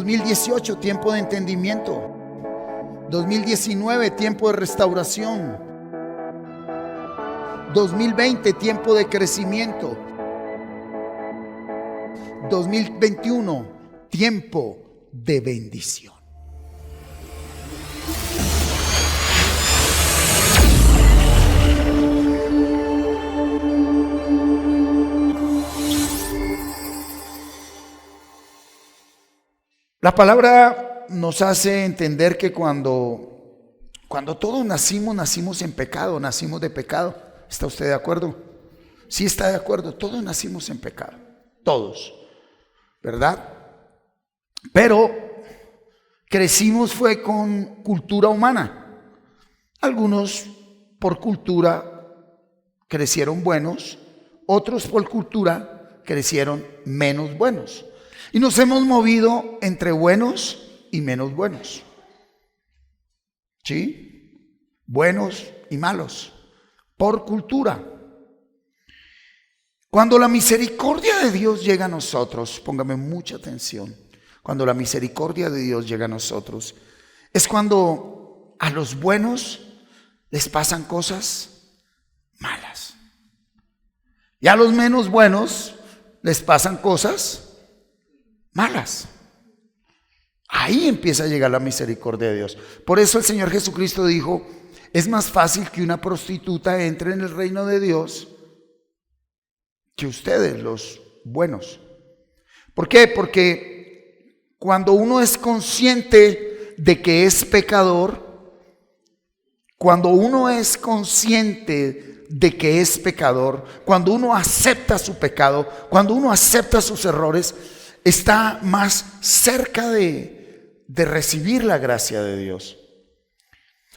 2018, tiempo de entendimiento. 2019, tiempo de restauración. 2020, tiempo de crecimiento. 2021, tiempo de bendición. La palabra nos hace entender que cuando todos nacimos en pecado, nacimos de pecado. ¿Está usted de acuerdo? Sí, está de acuerdo. Todos nacimos en pecado. Todos. ¿Verdad? Pero crecimos fue con cultura humana. Algunos por cultura crecieron buenos, otros por cultura crecieron menos buenos. Y nos hemos movido entre buenos y menos buenos. ¿Sí? Buenos y malos. Por cultura. Cuando la misericordia de Dios llega a nosotros, póngame mucha atención. Cuando la misericordia de Dios llega a nosotros, es cuando a los buenos les pasan cosas malas. Y a los menos buenos les pasan cosas malas. Ahí empieza a llegar la misericordia de Dios. Por eso el Señor Jesucristo dijo: es más fácil que una prostituta entre en el reino de Dios que ustedes, los buenos. ¿Por qué? Porque cuando uno es consciente de que es pecador, cuando uno es consciente de que es pecador, cuando uno acepta su pecado, cuando uno acepta sus errores, está más cerca de recibir la gracia de Dios.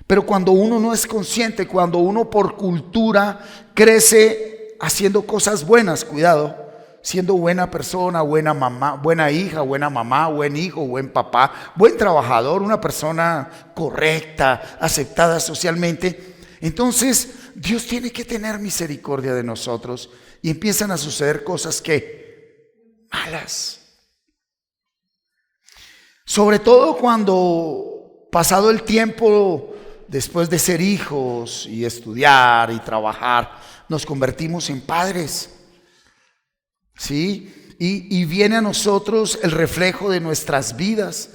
Pero cuando uno no es consciente, cuando uno por cultura crece haciendo cosas buenas, cuidado, siendo buena persona, buena mamá, buena hija, buena mamá, buen hijo, buen papá, buen trabajador, una persona correcta, aceptada socialmente, entonces Dios tiene que tener misericordia de nosotros y empiezan a suceder cosas que malas. Sobre todo cuando, pasado el tiempo, después de ser hijos y estudiar y trabajar, nos convertimos en padres, ¿sí? Y viene a nosotros el reflejo de nuestras vidas,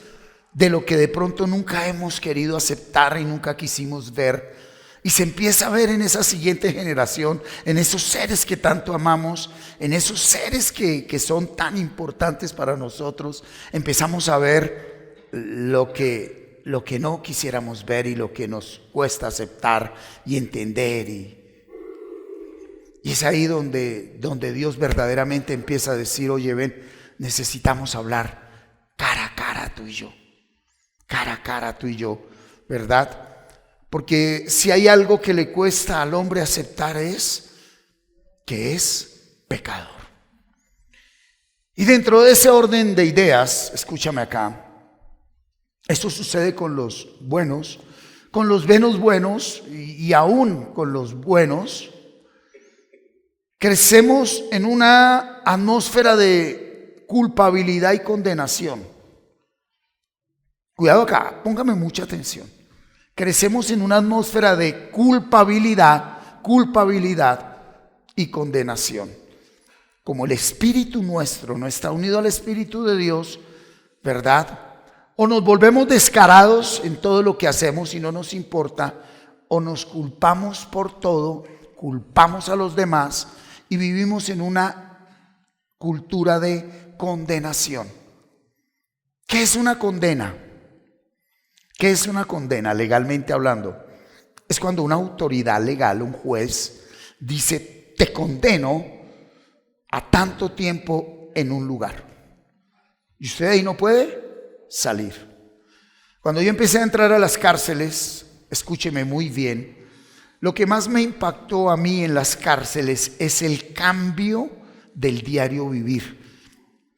de lo que de pronto nunca hemos querido aceptar y nunca quisimos ver. Y se empieza a ver en esa siguiente generación, en esos seres que tanto amamos, en esos seres que son tan importantes para nosotros. Empezamos a ver lo que no quisiéramos ver y lo que nos cuesta aceptar y entender. Y es ahí donde Dios verdaderamente empieza a decir: oye, ven, necesitamos hablar cara a cara tú y yo. Cara a cara tú y yo, ¿verdad? Porque si hay algo que le cuesta al hombre aceptar es que es pecador. Y dentro de ese orden de ideas, escúchame acá, esto sucede con los buenos, con los menos buenos y aún con los buenos. Crecemos en una atmósfera de culpabilidad y condenación. Cuidado acá, póngame mucha atención. Crecemos en una atmósfera de culpabilidad y condenación. Como el espíritu nuestro no está unido al espíritu de Dios, ¿verdad? O nos volvemos descarados en todo lo que hacemos y no nos importa, o nos culpamos por todo, culpamos a los demás y vivimos en una cultura de condenación. ¿Qué es una condena? ¿Qué es una condena legalmente hablando? Es cuando una autoridad legal, un juez, dice: te condeno a tanto tiempo en un lugar. Y usted ahí no puede salir. Cuando yo empecé a entrar a las cárceles, escúcheme muy bien, lo que más me impactó a mí en las cárceles es el cambio del diario vivir.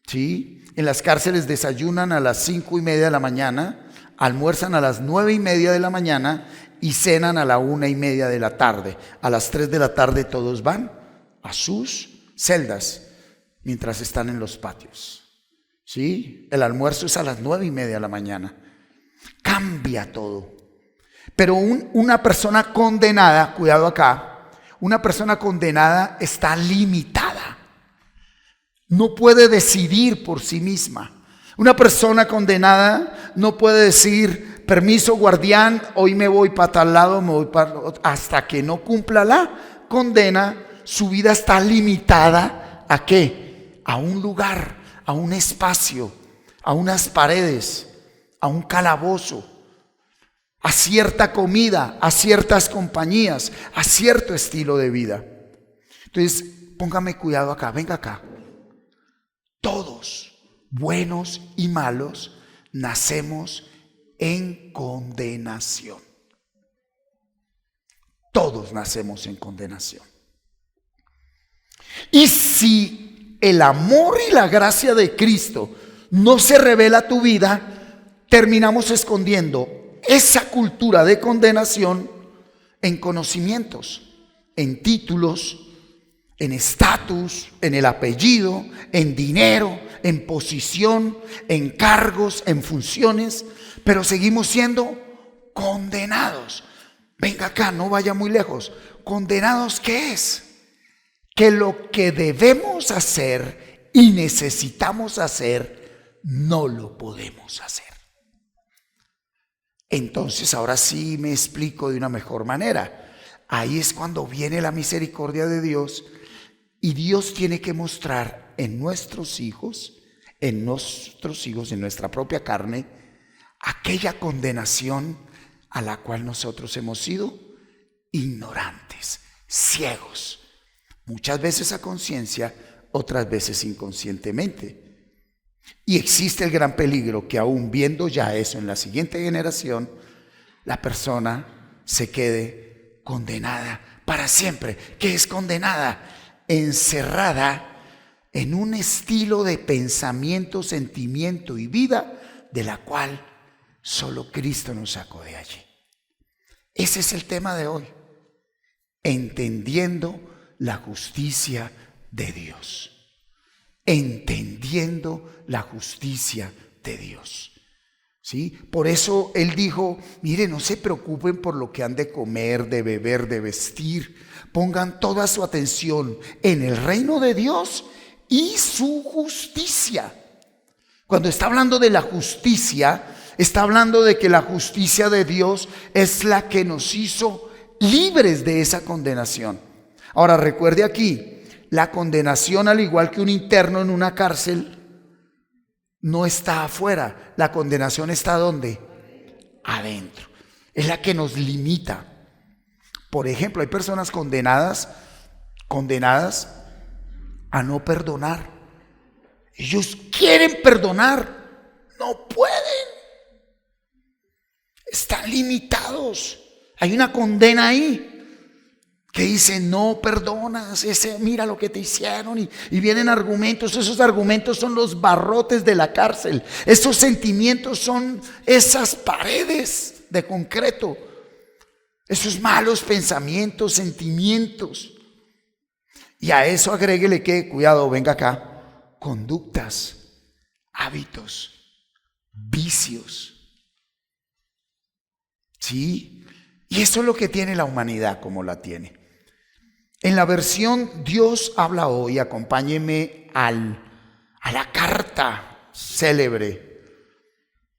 ¿Sí? En las cárceles desayunan a las 5:30 de la mañana, almuerzan a las 9:30 de la mañana y cenan a la 1:30 de la tarde. A las 3 de la tarde todos van a sus celdas mientras están en los patios. ¿sí? El almuerzo es a las 9:30 de la mañana. Cambia todo. Pero una persona condenada, cuidado acá, una persona condenada está limitada. No puede decidir por sí misma. Una persona condenada no puede decir, permiso guardián, hoy me voy para tal lado, me voy para otro. Hasta que no cumpla la condena, su vida está limitada ¿a qué? A un lugar, a un espacio, a unas paredes, a un calabozo, a cierta comida, a ciertas compañías, a cierto estilo de vida. Entonces, póngame cuidado acá, venga acá. Todos, buenos y malos, nacemos en condenación. Todos nacemos en condenación. Y si el amor y la gracia de Cristo no se revela a tu vida, terminamos escondiendo esa cultura de condenación en conocimientos, en títulos, en estatus, en el apellido, en dinero, en posición, en cargos, en funciones, pero seguimos siendo condenados. Venga acá, no vaya muy lejos. ¿Condenados qué es? Que lo que debemos hacer y necesitamos hacer, no lo podemos hacer. Entonces, ahora sí me explico de una mejor manera. Ahí es cuando viene la misericordia de Dios y Dios tiene que mostrar en nuestros hijos, en nuestra propia carne, aquella condenación a la cual nosotros hemos sido ignorantes, ciegos, muchas veces a conciencia, otras veces inconscientemente. Y existe el gran peligro que aún viendo ya eso en la siguiente generación, la persona se quede condenada para siempre. ¿Qué es condenada? Encerrada en un estilo de pensamiento, sentimiento y vida de la cual solo Cristo nos sacó de allí. Ese es el tema de hoy. Entendiendo la justicia de Dios. Entendiendo la justicia de Dios. ¿Sí? Por eso Él dijo, mire, no se preocupen por lo que han de comer, de beber, de vestir. Pongan toda su atención en el reino de Dios y su justicia. Cuando está hablando de la justicia, está hablando de que la justicia de Dios es la que nos hizo libres de esa condenación. Ahora recuerde aquí, la condenación, al igual que un interno en una cárcel, no está afuera. La condenación está ¿dónde? Adentro. Es la que nos limita. Por ejemplo, hay personas condenadas a no perdonar. Ellos quieren perdonar, no pueden. Están limitados. Hay una condena ahí que dice no perdonas, mira lo que te hicieron y vienen argumentos. Esos argumentos son los barrotes de la cárcel. Esos sentimientos son esas paredes de concreto. Esos malos pensamientos, sentimientos. Y a eso agréguele que, cuidado, venga acá, conductas, hábitos, vicios. ¿Sí? Y eso es lo que tiene la humanidad como la tiene. En la versión Dios habla hoy, acompáñeme a la carta célebre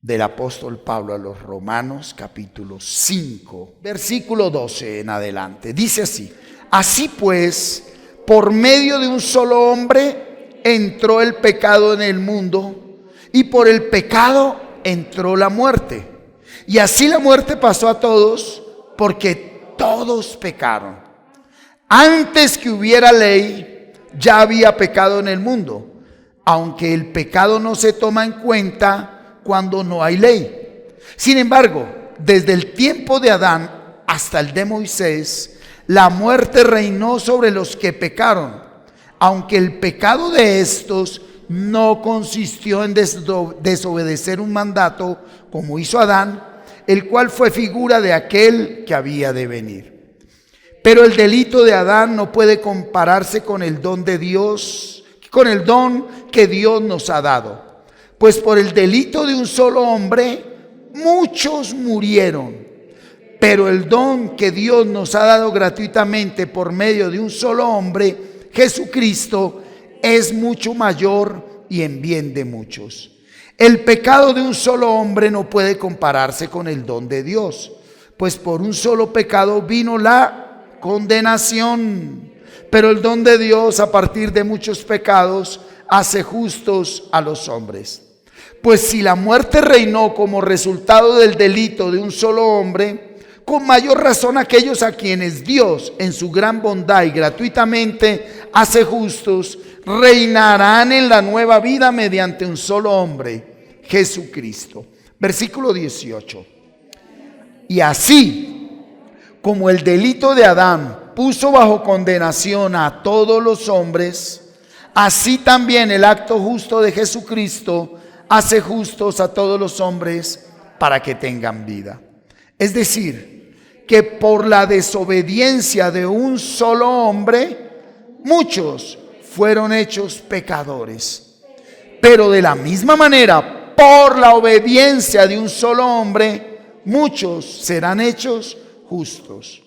del apóstol Pablo a los Romanos, capítulo 5, versículo 12 en adelante. Dice así: así pues, por medio de un solo hombre entró el pecado en el mundo, y por el pecado entró la muerte. Y así la muerte pasó a todos, porque todos pecaron. Antes que hubiera ley, ya había pecado en el mundo, aunque el pecado no se toma en cuenta cuando no hay ley. Sin embargo, desde el tiempo de Adán hasta el de Moisés, la muerte reinó sobre los que pecaron, aunque el pecado de estos no consistió en desobedecer un mandato como hizo Adán, el cual fue figura de aquel que había de venir. Pero el delito de Adán no puede compararse con el don de Dios, con el don que Dios nos ha dado. Pues por el delito de un solo hombre, muchos murieron. Pero el don que Dios nos ha dado gratuitamente por medio de un solo hombre, Jesucristo, es mucho mayor y en bien de muchos. El pecado de un solo hombre no puede compararse con el don de Dios, pues por un solo pecado vino la condenación. Pero el don de Dios, a partir de muchos pecados, hace justos a los hombres. Pues si la muerte reinó como resultado del delito de un solo hombre, con mayor razón aquellos a quienes Dios en su gran bondad y gratuitamente hace justos, reinarán en la nueva vida mediante un solo hombre, Jesucristo. Versículo 18. Y así como el delito de Adán puso bajo condenación a todos los hombres, así también el acto justo de Jesucristo hace justos a todos los hombres para que tengan vida. Es decir, que por la desobediencia de un solo hombre, muchos fueron hechos pecadores. Pero de la misma manera, por la obediencia de un solo hombre, muchos serán hechos justos.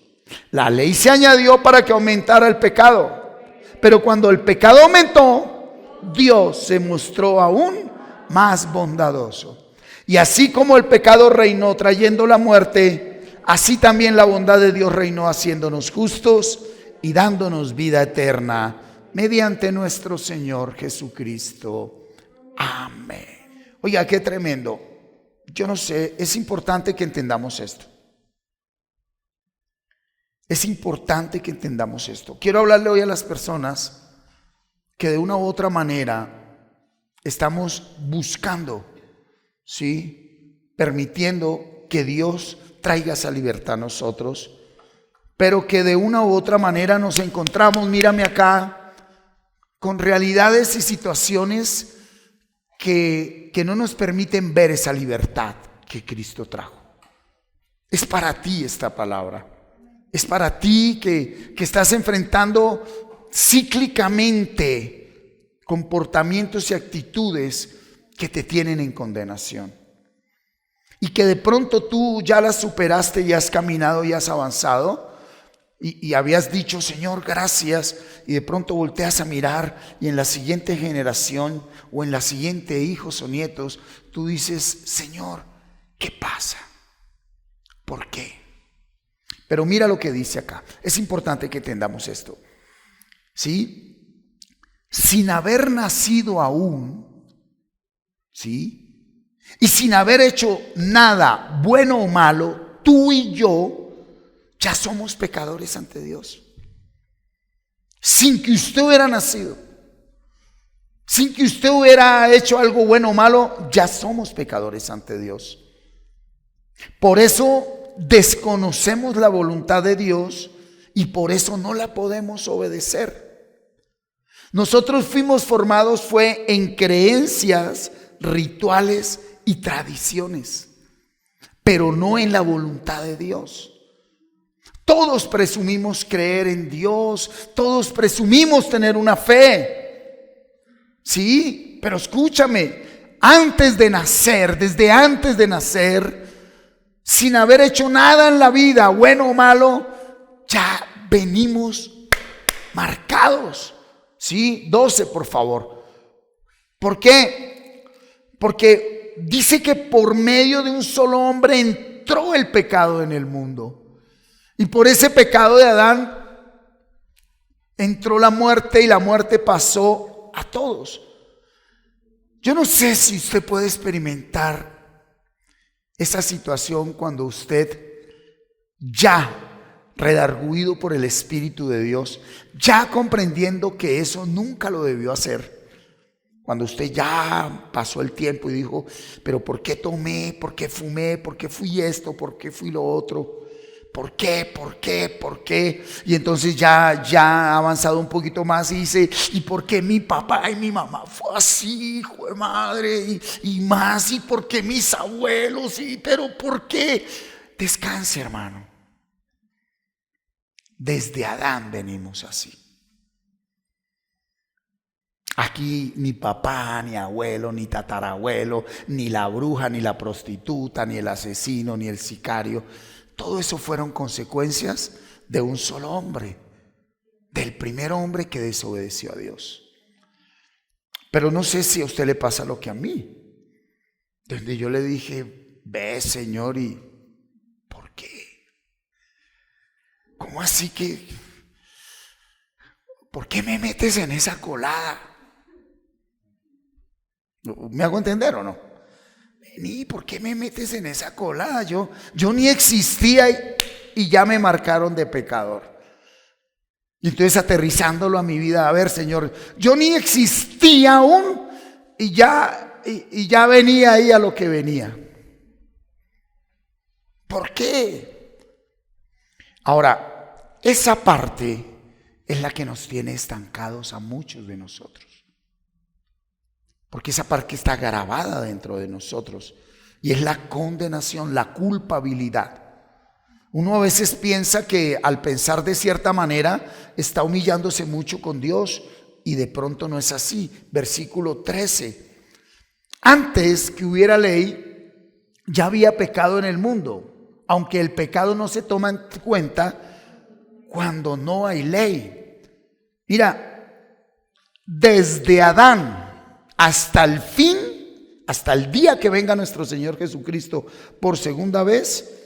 La ley se añadió para que aumentara el pecado. Pero cuando el pecado aumentó, Dios se mostró aún más bondadoso. Y así como el pecado reinó trayendo la muerte, así también la bondad de Dios reinó haciéndonos justos y dándonos vida eterna mediante nuestro Señor Jesucristo. Amén. Oiga, qué tremendo. Yo no sé, es importante que entendamos esto. Es importante que entendamos esto. Quiero hablarle hoy a las personas que de una u otra manera estamos buscando, ¿sí?, permitiendo que Dios traiga esa libertad a nosotros, pero que de una u otra manera nos encontramos, mírame acá, con realidades y situaciones que no nos permiten ver esa libertad que Cristo trajo. Es para ti esta palabra. Es para ti que estás enfrentando cíclicamente comportamientos y actitudes que te tienen en condenación. Y que de pronto tú ya las superaste y has caminado y has avanzado. Y habías dicho, Señor, gracias. Y de pronto volteas a mirar y en la siguiente generación o en la siguiente hijos o nietos, tú dices, Señor, ¿qué pasa? ¿Por qué? Pero mira lo que dice acá. Es importante que entendamos esto. ¿Sí? Sin haber nacido aún, ¿sí?, y sin haber hecho nada bueno o malo, tú y yo ya somos pecadores ante Dios. Sin que usted hubiera nacido, sin que usted hubiera hecho algo bueno o malo, ya somos pecadores ante Dios. Por eso desconocemos la voluntad de Dios y por eso no la podemos obedecer. Nosotros fuimos formados fue en creencias, rituales y tradiciones, pero no en la voluntad de Dios. Todos presumimos creer en Dios, todos presumimos tener una fe. Sí, pero escúchame, antes de nacer, desde antes de nacer, sin haber hecho nada en la vida, bueno o malo, ya venimos marcados. Sí, 12 por favor. ¿Por qué? Porque dice que por medio de un solo hombre entró el pecado en el mundo. Y por ese pecado de Adán entró la muerte y la muerte pasó a todos. Yo no sé si usted puede experimentar esa situación cuando usted ya redarguido por el Espíritu de Dios, ya comprendiendo que eso nunca lo debió hacer. Cuando usted ya pasó el tiempo y dijo, pero ¿por qué tomé? ¿Por qué fumé? ¿Por qué fui esto? ¿Por qué fui lo otro? ¿Por qué? ¿Por qué? ¿Por qué? Y entonces ya ha avanzado un poquito más y dice, ¿y por qué mi papá y mi mamá fue así, hijo de madre? Y más, ¿y por qué mis abuelos? Pero ¿por qué? Descanse, hermano. Desde Adán venimos así. Aquí ni papá, ni abuelo, ni tatarabuelo, ni la bruja, ni la prostituta, ni el asesino, ni el sicario. Todo eso fueron consecuencias de un solo hombre, del primer hombre que desobedeció a Dios. Pero no sé si a usted le pasa lo que a mí, donde yo le dije, ve Señor, ¿y por qué? ¿Cómo así que? ¿Por qué me metes en esa colada? ¿Me hago entender o no? Vení, ¿por qué me metes en esa colada? Yo ni existía y ya me marcaron de pecador. Y entonces aterrizándolo a mi vida, a ver, Señor, yo ni existía aún y ya venía ahí a lo que venía. ¿Por qué? Ahora, esa parte es la que nos tiene estancados a muchos de nosotros. Porque esa parte está grabada dentro de nosotros y es la condenación, la culpabilidad. Uno a veces piensa que al pensar de cierta manera está humillándose mucho con Dios y de pronto no es así. Versículo 13. Antes que hubiera ley, ya había pecado en el mundo, aunque el pecado no se toma en cuenta cuando no hay ley. Mira, desde Adán hasta el fin, hasta el día que venga nuestro Señor Jesucristo por segunda vez,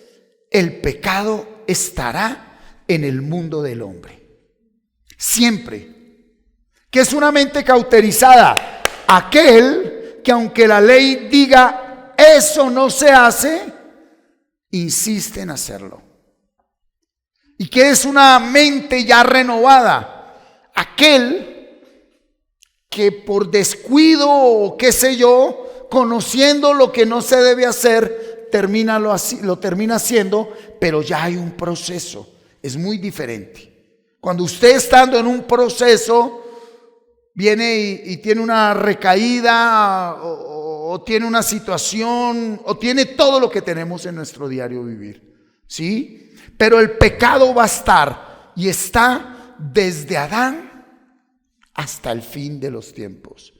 el pecado estará en el mundo del hombre. Siempre. Que es una mente cauterizada. Aquel que aunque la ley diga eso no se hace, insiste en hacerlo. Y que es una mente ya renovada. Aquel que por descuido o qué sé yo, conociendo lo que no se debe hacer, lo termina haciendo, pero ya hay un proceso. Es muy diferente. Cuando usted estando en un proceso viene y tiene una recaída o tiene una situación o tiene todo lo que tenemos en nuestro diario vivir, ¿sí? Pero el pecado va a estar y está desde Adán hasta el fin de los tiempos,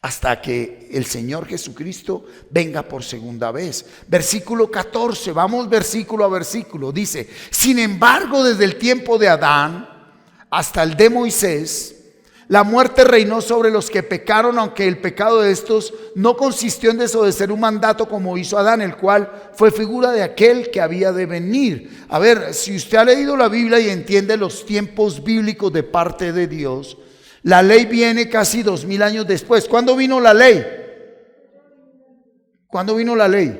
hasta que el Señor Jesucristo venga por segunda vez. Versículo 14, vamos versículo a versículo. Dice, sin embargo, desde el tiempo de Adán hasta el de Moisés, la muerte reinó sobre los que pecaron, aunque el pecado de estos no consistió en desobedecer un mandato como hizo Adán, el cual fue figura de aquel que había de venir. A ver, si usted ha leído la Biblia y entiende los tiempos bíblicos de parte de Dios, la ley viene casi 2000 años después. ¿Cuándo vino la ley? ¿Cuándo vino la ley?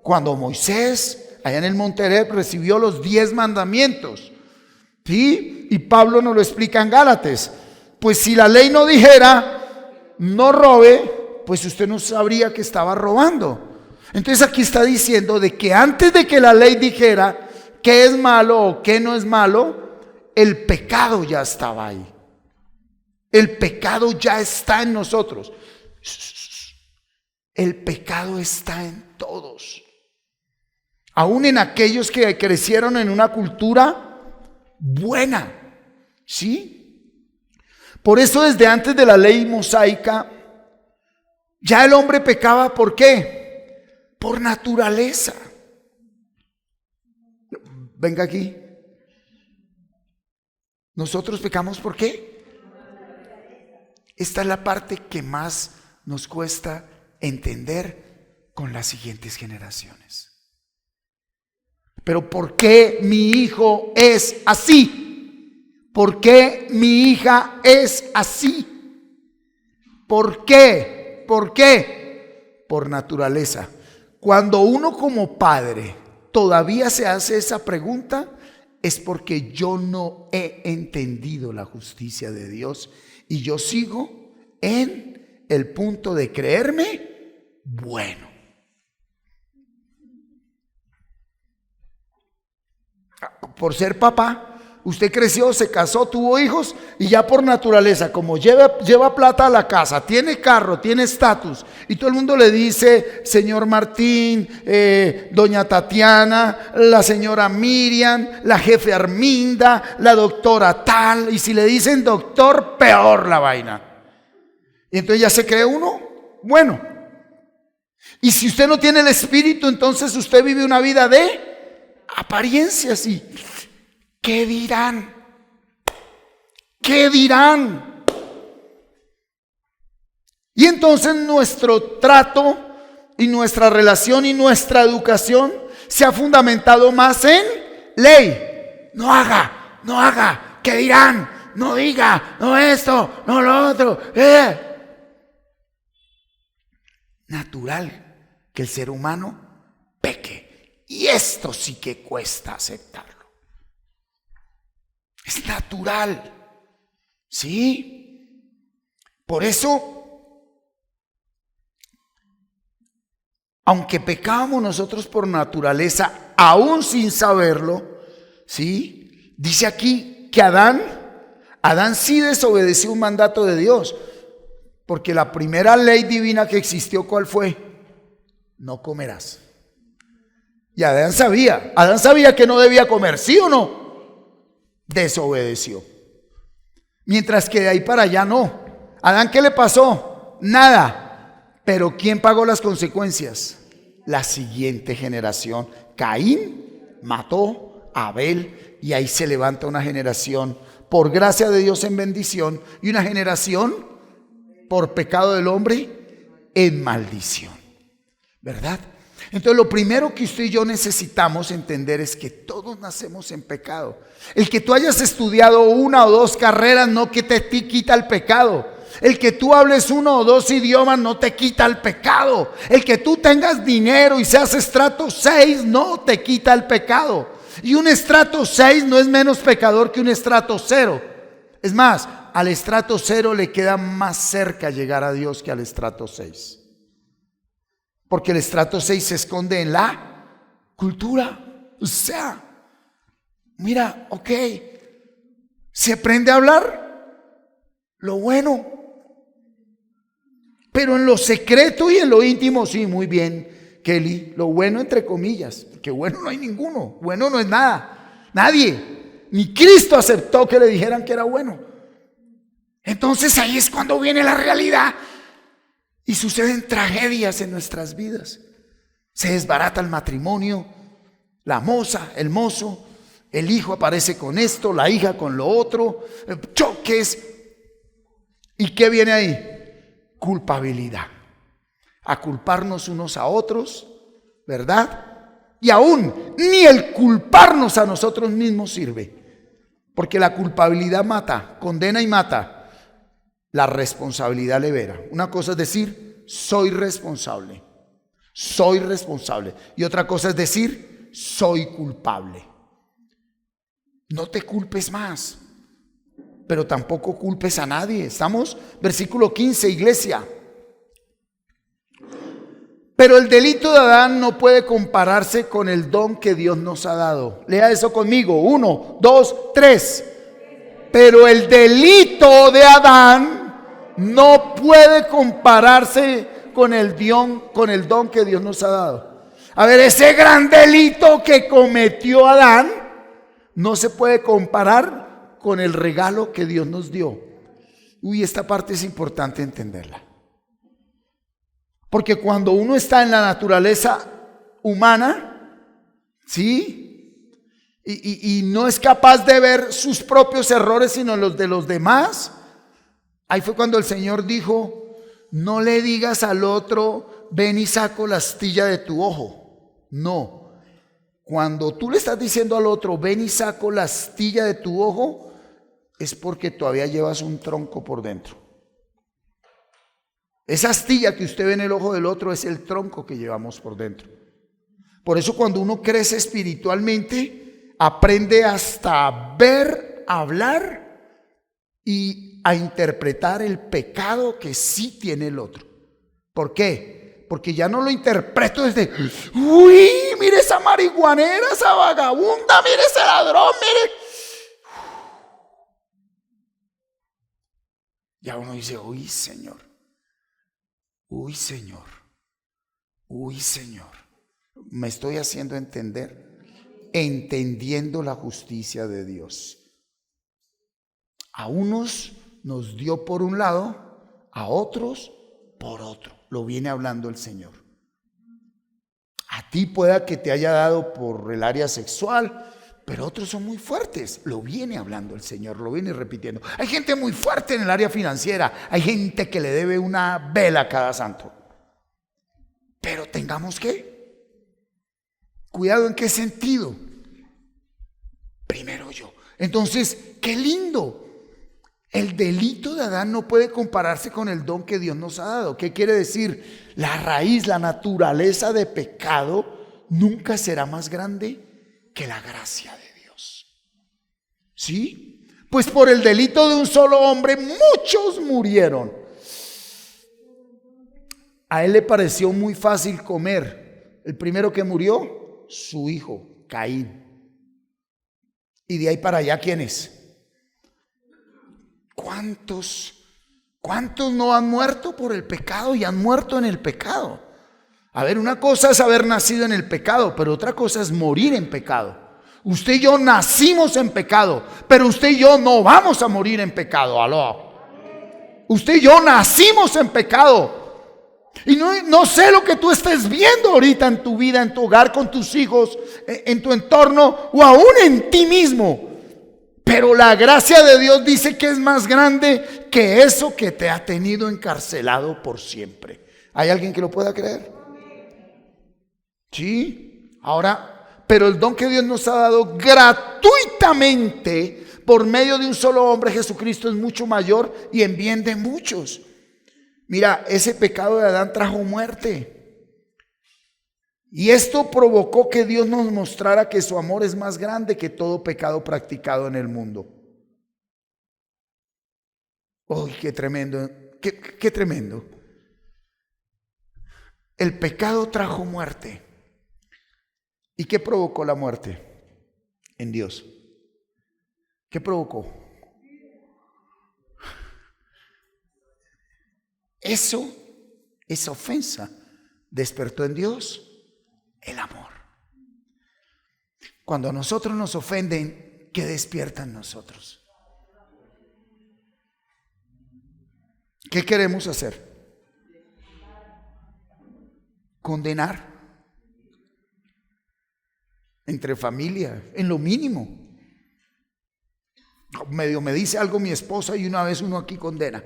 Cuando Moisés, allá en el Monte Horeb, recibió los 10 mandamientos. ¿Sí? Y Pablo nos lo explica en Gálatas. Pues si la ley no dijera, no robe, pues usted no sabría que estaba robando. Entonces aquí está diciendo de que antes de que la ley dijera qué es malo o qué no es malo, el pecado ya estaba ahí. El pecado ya está en nosotros. El pecado está en todos. Aún en aquellos que crecieron en una cultura buena, ¿sí? Por eso desde antes de la ley mosaica ya el hombre pecaba. ¿Por qué? Por naturaleza. Venga aquí. Nosotros pecamos ¿por qué? Esta es la parte que más nos cuesta entender con las siguientes generaciones. Pero ¿por qué mi hijo es así? ¿Por qué mi hija es así? ¿Por qué? ¿Por qué? Por naturaleza. Cuando uno como padre todavía se hace esa pregunta, es porque yo no he entendido la justicia de Dios y yo sigo en el punto de creerme bueno. Por ser papá, Usted creció, se casó, tuvo hijos y ya por naturaleza, como lleva plata a la casa, tiene carro, tiene estatus y todo el mundo le dice señor Martín, doña Tatiana, la señora Miriam, la jefe Arminda, la doctora tal, y si le dicen doctor, peor la vaina. Y entonces ya se cree uno bueno. Y si usted no tiene el espíritu, entonces usted vive una vida de apariencias y ¿qué dirán? ¿Qué dirán? Y entonces nuestro trato y nuestra relación y nuestra educación se ha fundamentado más en ley. No haga, ¿qué dirán? No diga, no esto, no lo otro. Natural que el ser humano peque. Y esto sí que cuesta aceptarlo. Es natural, ¿sí? Por eso, aunque pecábamos nosotros por naturaleza, aún sin saberlo, ¿sí? Dice aquí que Adán sí desobedeció un mandato de Dios, porque la primera ley divina que existió, ¿cuál fue? No comerás. Y Adán sabía que no debía comer, ¿sí o no? Desobedeció. Mientras que de ahí para allá no. ¿Adán qué le pasó? Nada. Pero ¿quién pagó las consecuencias? La siguiente generación. Caín mató a Abel y ahí se levanta una generación por gracia de Dios en bendición y una generación por pecado del hombre en maldición. ¿Verdad? Entonces lo primero que usted y yo necesitamos entender es que todos nacemos en pecado. El que tú hayas estudiado una o dos carreras no que te quita el pecado. El que tú hables uno o dos idiomas no te quita el pecado. El que tú tengas dinero y seas estrato 6 no te quita el pecado. Y un estrato 6 no es menos pecador que un estrato 0. Es más, al estrato 0 le queda más cerca llegar a Dios que al estrato 6. Porque el estrato 6 se esconde en la cultura. O sea, mira, ok, se aprende a hablar lo bueno, pero en lo secreto y en lo íntimo, sí, muy bien, Kelly, lo bueno entre comillas, que bueno no hay ninguno, bueno no es nada, nadie, ni Cristo aceptó que le dijeran que era bueno. Entonces ahí es cuando viene la realidad. Y suceden tragedias en nuestras vidas. Se desbarata el matrimonio, la moza, el mozo, el hijo aparece con esto, la hija con lo otro, choques. ¿Y qué viene ahí? Culpabilidad. A culparnos unos a otros, ¿verdad? Y aún ni el culparnos a nosotros mismos sirve. Porque la culpabilidad mata, condena y mata. La responsabilidad libera. Una cosa es decir, soy responsable. Y otra cosa es decir, soy culpable. No te culpes más, pero tampoco culpes a nadie. ¿Estamos? Versículo 15, iglesia. Pero el delito de Adán no puede compararse con el don que Dios nos ha dado. Lea eso conmigo. 1, 2, 3. Pero el delito de Adán no puede compararse con el don que Dios nos ha dado. A ver, ese gran delito que cometió Adán no se puede comparar con el regalo que Dios nos dio. Uy, esta parte es importante entenderla. Porque cuando uno está en la naturaleza humana, ¿sí? Y no es capaz de ver sus propios errores, sino los de los demás. Ahí fue cuando el Señor dijo, no le digas al otro, ven y saco la astilla de tu ojo. No, cuando tú le estás diciendo al otro, ven y saco la astilla de tu ojo, es porque todavía llevas un tronco por dentro. Esa astilla que usted ve en el ojo del otro es el tronco que llevamos por dentro. Por eso cuando uno crece espiritualmente, aprende hasta a ver, a hablar y a interpretar el pecado que sí tiene el otro. ¿Por qué? Porque ya no lo interpreto desde, uy, mire esa marihuanera, esa vagabunda, mire ese ladrón, mire. Ya uno dice, uy Señor, uy Señor, uy Señor. Me estoy haciendo entender, entendiendo la justicia de Dios. A unos nos dio por un lado, a otros por otro. Lo viene hablando el Señor. A ti pueda que te haya dado por el área sexual, pero otros son muy fuertes. Lo viene hablando el Señor, lo viene repitiendo. Hay gente muy fuerte en el área financiera. Hay gente que le debe una vela a cada santo. Pero tengamos que cuidado. ¿En qué sentido? Primero yo. Entonces, qué lindo. El delito de Adán no puede compararse con el don que Dios nos ha dado. ¿Qué quiere decir? La raíz, la naturaleza de pecado nunca será más grande que la gracia de Dios. ¿Sí? Pues por el delito de un solo hombre muchos murieron. A él le pareció muy fácil comer. El primero que murió, su hijo, Caín. Y de ahí para allá, ¿quién es? ¿Cuántos no han muerto por el pecado y han muerto en el pecado? A ver, una cosa es haber nacido en el pecado, pero otra cosa es morir en pecado. Usted y yo nacimos en pecado, pero usted y yo no vamos a morir en pecado. Aló. Usted y yo nacimos en pecado. Y no sé lo que tú estés viendo ahorita en tu vida, en tu hogar, con tus hijos, en tu entorno o aún en ti mismo. Pero la gracia de Dios dice que es más grande que eso que te ha tenido encarcelado por siempre. ¿Hay alguien que lo pueda creer? Sí. Ahora, pero el don que Dios nos ha dado gratuitamente por medio de un solo hombre, Jesucristo, es mucho mayor y en bien de muchos. Mira, ese pecado de Adán trajo muerte. Y esto provocó que Dios nos mostrara que su amor es más grande que todo pecado practicado en el mundo. ¡Uy, qué tremendo! ¡Qué tremendo! El pecado trajo muerte. ¿Y qué provocó la muerte? En Dios. ¿Qué provocó? Esa ofensa despertó en Dios el amor. Cuando a nosotros nos ofenden, ¿qué despierta en nosotros? ¿Qué queremos hacer? Condenar. Entre familia, en lo mínimo. Medio me dice algo mi esposa y una vez uno aquí condena.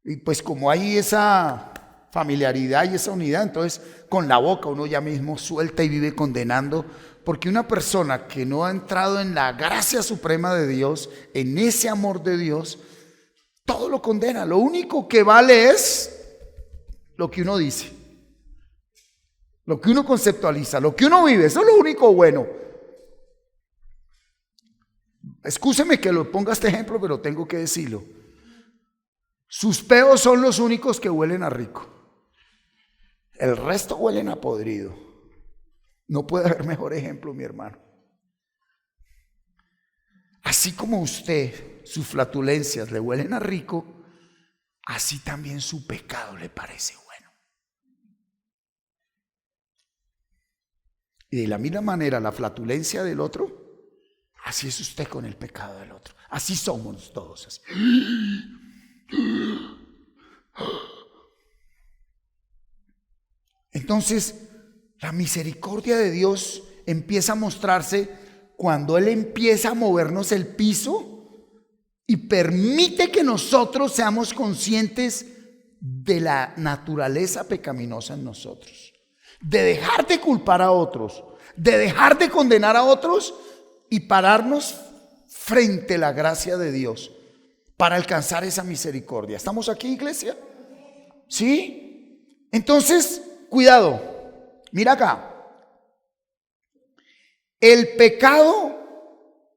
Y pues como hay esa familiaridad y esa unidad, entonces con la boca uno ya mismo suelta y vive condenando, porque una persona que no ha entrado en la gracia suprema de Dios, en ese amor de Dios, todo lo condena. Lo único que vale es lo que uno dice, lo que uno conceptualiza, lo que uno vive. Eso es lo único bueno. Excúseme que lo ponga este ejemplo, pero tengo que decirlo. Sus peos son los únicos que huelen a rico. El resto huelen a podrido. No puede haber mejor ejemplo, mi hermano. Así como usted, sus flatulencias le huelen a rico, así también su pecado le parece bueno. Y de la misma manera la flatulencia del otro, así es usted con el pecado del otro. Así somos todos. Así. Entonces, la misericordia de Dios empieza a mostrarse cuando Él empieza a movernos el piso y permite que nosotros seamos conscientes de la naturaleza pecaminosa en nosotros, de dejar de culpar a otros, de dejar de condenar a otros y pararnos frente a la gracia de Dios para alcanzar esa misericordia. ¿Estamos aquí, iglesia? ¿Sí? Entonces, cuidado. Mira acá. El pecado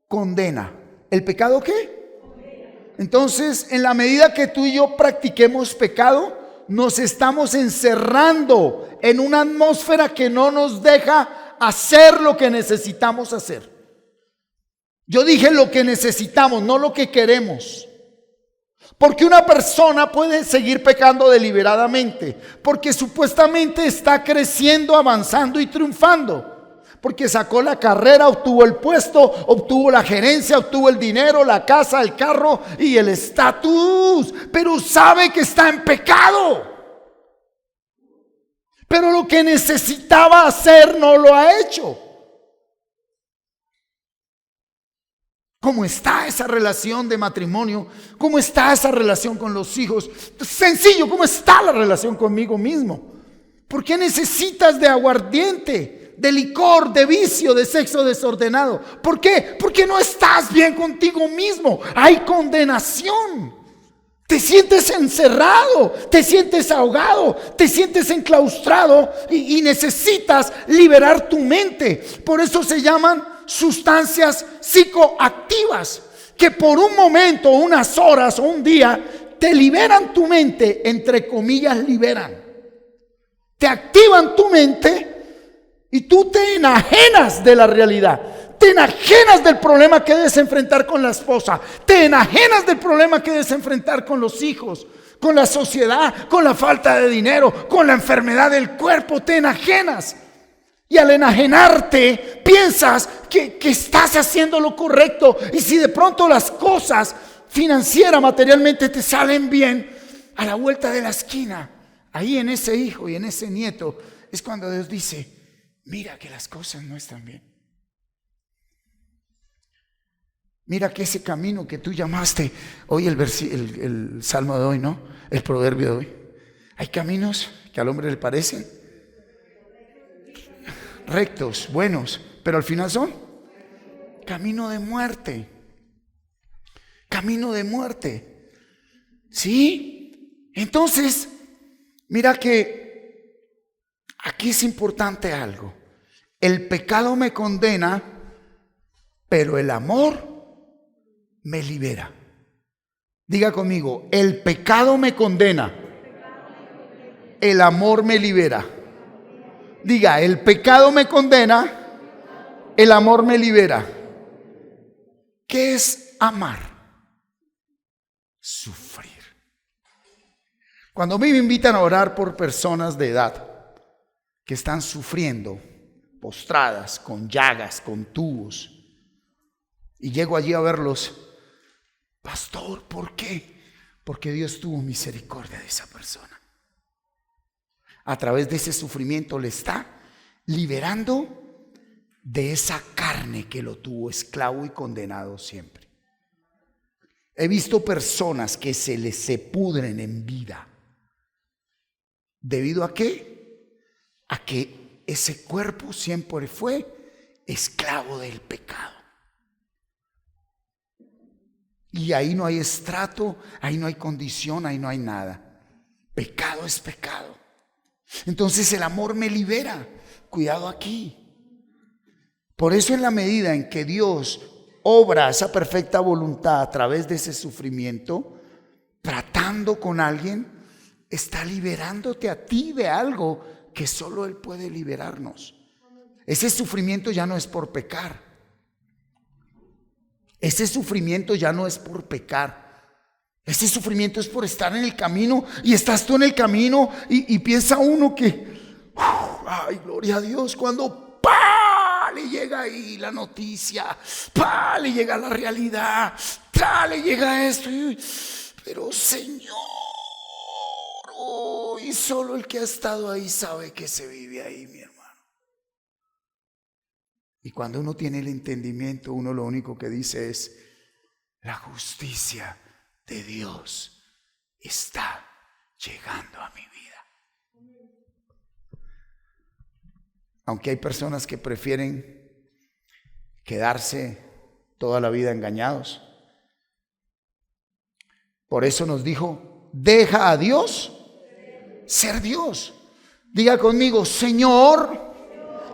condena. ¿El pecado qué? Entonces, en la medida que tú y yo practiquemos pecado, nos estamos encerrando en una atmósfera que no nos deja hacer lo que necesitamos hacer. Yo dije lo que necesitamos, no lo que queremos. Porque una persona puede seguir pecando deliberadamente, porque supuestamente está creciendo, avanzando y triunfando, porque sacó la carrera, obtuvo el puesto, obtuvo la gerencia, obtuvo el dinero, la casa, el carro y el estatus, pero sabe que está en pecado. Pero lo que necesitaba hacer no lo ha hecho. ¿Cómo está esa relación de matrimonio? ¿Cómo está esa relación con los hijos? Sencillo, ¿cómo está la relación conmigo mismo? ¿Por qué necesitas de aguardiente, de licor, de vicio, de sexo desordenado? ¿Por qué? Porque no estás bien contigo mismo. Hay condenación. Te sientes encerrado, te sientes ahogado, te sientes enclaustrado y necesitas liberar tu mente. Por eso se llaman sustancias psicoactivas, que por un momento, unas horas o un día te liberan tu mente, entre comillas liberan, te activan tu mente y tú te enajenas de la realidad, te enajenas del problema que debes enfrentar con la esposa, te enajenas del problema que debes enfrentar con los hijos, con la sociedad, con la falta de dinero, con la enfermedad del cuerpo, te enajenas. Y al enajenarte piensas que estás haciendo lo correcto, y si de pronto las cosas financieras, materialmente te salen bien, a la vuelta de la esquina, ahí en ese hijo y en ese nieto, es cuando Dios dice: mira que las cosas no están bien. Mira que ese camino que tú llamaste hoy, el salmo de hoy, ¿no? El proverbio de hoy. Hay caminos que al hombre le parecen rectos, buenos, pero al final son camino de muerte. Camino de muerte. ¿Sí? Entonces, mira que aquí es importante algo. El pecado me condena, pero el amor me libera. Diga conmigo: el pecado me condena, el amor me libera. Diga: el pecado me condena, el amor me libera. ¿Qué es amar? Sufrir. Cuando a mí me invitan a orar por personas de edad que están sufriendo, postradas, con llagas, con tubos, y llego allí a verlos: pastor, ¿por qué? Porque Dios tuvo misericordia de esa persona. A través de ese sufrimiento le está liberando de esa carne que lo tuvo esclavo y condenado siempre. He visto personas que se pudren en vida. ¿Debido a qué? A que ese cuerpo siempre fue esclavo del pecado. Y ahí no hay estrato, ahí no hay condición, ahí no hay nada. Pecado es pecado. Entonces el amor me libera. Cuidado aquí. Por eso, en la medida en que Dios obra esa perfecta voluntad a través de ese sufrimiento, tratando con alguien, está liberándote a ti de algo que solo Él puede liberarnos. Ese sufrimiento ya no es por pecar. Ese sufrimiento ya no es por pecar. Ese sufrimiento es por estar en el camino, y estás tú en el camino y piensa uno que, ay, gloria a Dios, cuando le llega ahí la noticia, le llega la realidad, le llega esto, pero Señor, y solo el que ha estado ahí sabe que se vive ahí, mi hermano. Y cuando uno tiene el entendimiento, uno lo único que dice es: la justicia de Dios está llegando a mi vida. Aunque hay personas que prefieren quedarse toda la vida engañados. Por eso nos dijo: deja a Dios ser Dios. Diga conmigo: Señor,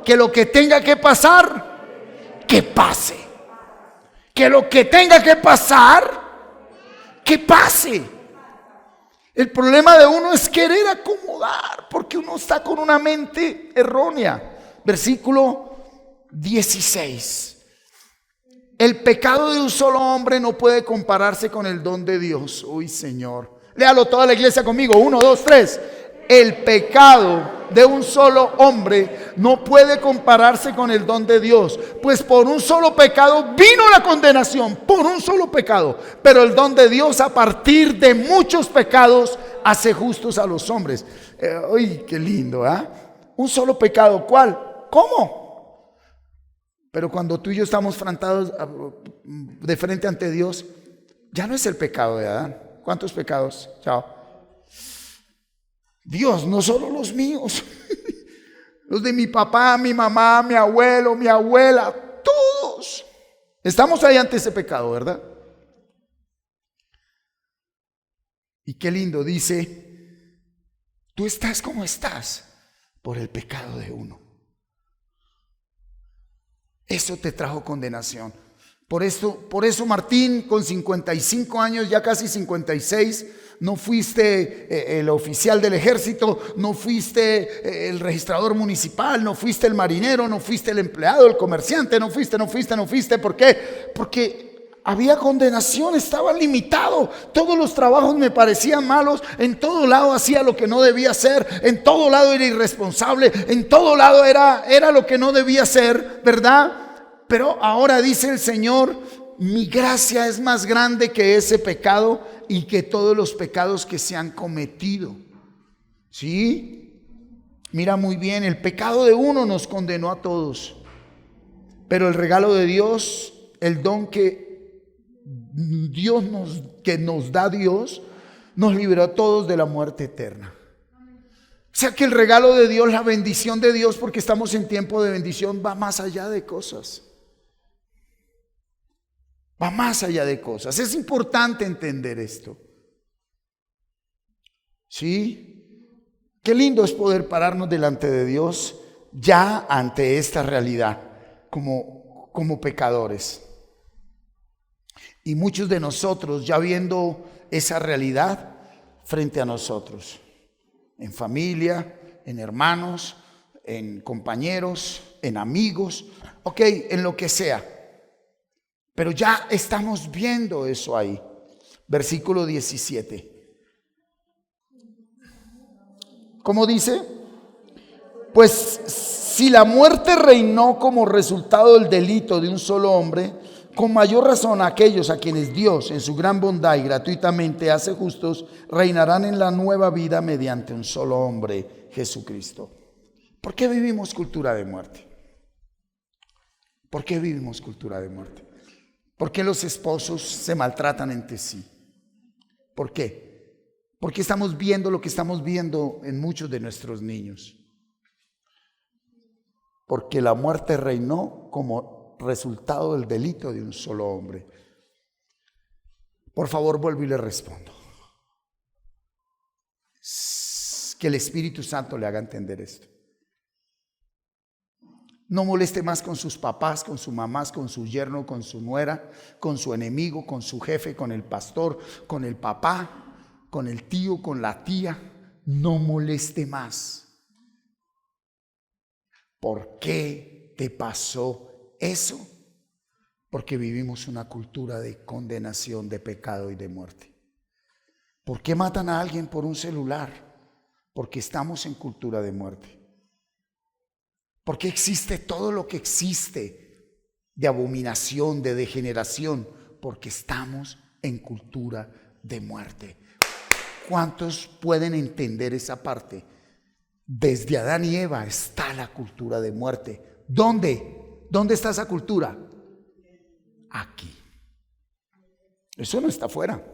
que lo que tenga que pasar, que pase. Que lo que tenga que pasar, que pase. El problema de uno es querer acomodar, porque uno está con una mente errónea. Versículo 16. El pecado de un solo hombre no puede compararse con el don de Dios. Uy, Señor. Léalo toda la iglesia conmigo. 1, 2, 3. El pecado de un solo hombre no puede compararse con el don de Dios. Pues por un solo pecado vino la condenación. Por un solo pecado. Pero el don de Dios a partir de muchos pecados hace justos a los hombres. Uy, qué lindo, ¿ah? Un solo pecado. ¿Cuál? ¿Cómo? Pero cuando tú y yo estamos plantados de frente ante Dios, ya no es el pecado de Adán. ¿Cuántos pecados? Chao. Dios, no solo los míos, los de mi papá, mi mamá, mi abuelo, mi abuela, todos. Estamos ahí ante ese pecado, ¿verdad? Y qué lindo, dice, tú estás como estás por el pecado de uno. Eso te trajo condenación. Por eso Martín, con 55 años, ya casi 56, no fuiste el oficial del ejército, no fuiste el registrador municipal, no fuiste el marinero, no fuiste el empleado, el comerciante, no fuiste. ¿Por qué? Porque había condenación, estaba limitado. Todos los trabajos me parecían malos, en todo lado hacía lo que no debía hacer, en todo lado era irresponsable, en todo lado era lo que no debía hacer, ¿verdad? Pero ahora dice el Señor, mi gracia es más grande que ese pecado y que todos los pecados que se han cometido. ¿Sí? Mira muy bien, el pecado de uno nos condenó a todos. Pero el regalo de Dios, el don que nos da Dios, nos liberó a todos de la muerte eterna. O sea que el regalo de Dios, la bendición de Dios, porque estamos en tiempo de bendición, va más allá de cosas. Va más allá de cosas. Es importante entender esto. ¿Sí? Qué lindo es poder pararnos delante de Dios ya ante esta realidad como pecadores. Y muchos de nosotros ya viendo esa realidad frente a nosotros. En familia, en hermanos, en compañeros, en amigos, en lo que sea. Pero ya estamos viendo eso ahí. Versículo 17. ¿Cómo dice? Pues si la muerte reinó como resultado del delito de un solo hombre, con mayor razón aquellos a quienes Dios en su gran bondad y gratuitamente hace justos, reinarán en la nueva vida mediante un solo hombre, Jesucristo. ¿Por qué vivimos cultura de muerte? ¿Por qué vivimos cultura de muerte? ¿Por qué los esposos se maltratan entre sí? ¿Por qué? Porque estamos viendo lo que estamos viendo en muchos de nuestros niños. Porque la muerte reinó como resultado del delito de un solo hombre. Por favor, vuelvo y le respondo. Que el Espíritu Santo le haga entender esto. No moleste más con sus papás, con sus mamás, con su yerno, con su nuera, con su enemigo, con su jefe, con el pastor, con el papá, con el tío, con la tía. No moleste más. ¿Por qué te pasó eso? Porque vivimos una cultura de condenación, de pecado y de muerte. ¿Por qué matan a alguien por un celular? Porque estamos en cultura de muerte. ¿Por qué existe todo lo que existe de abominación, de degeneración? Porque estamos en cultura de muerte. ¿Cuántos pueden entender esa parte? Desde Adán y Eva está la cultura de muerte. ¿Dónde? ¿Dónde está esa cultura? Aquí. Eso no está afuera.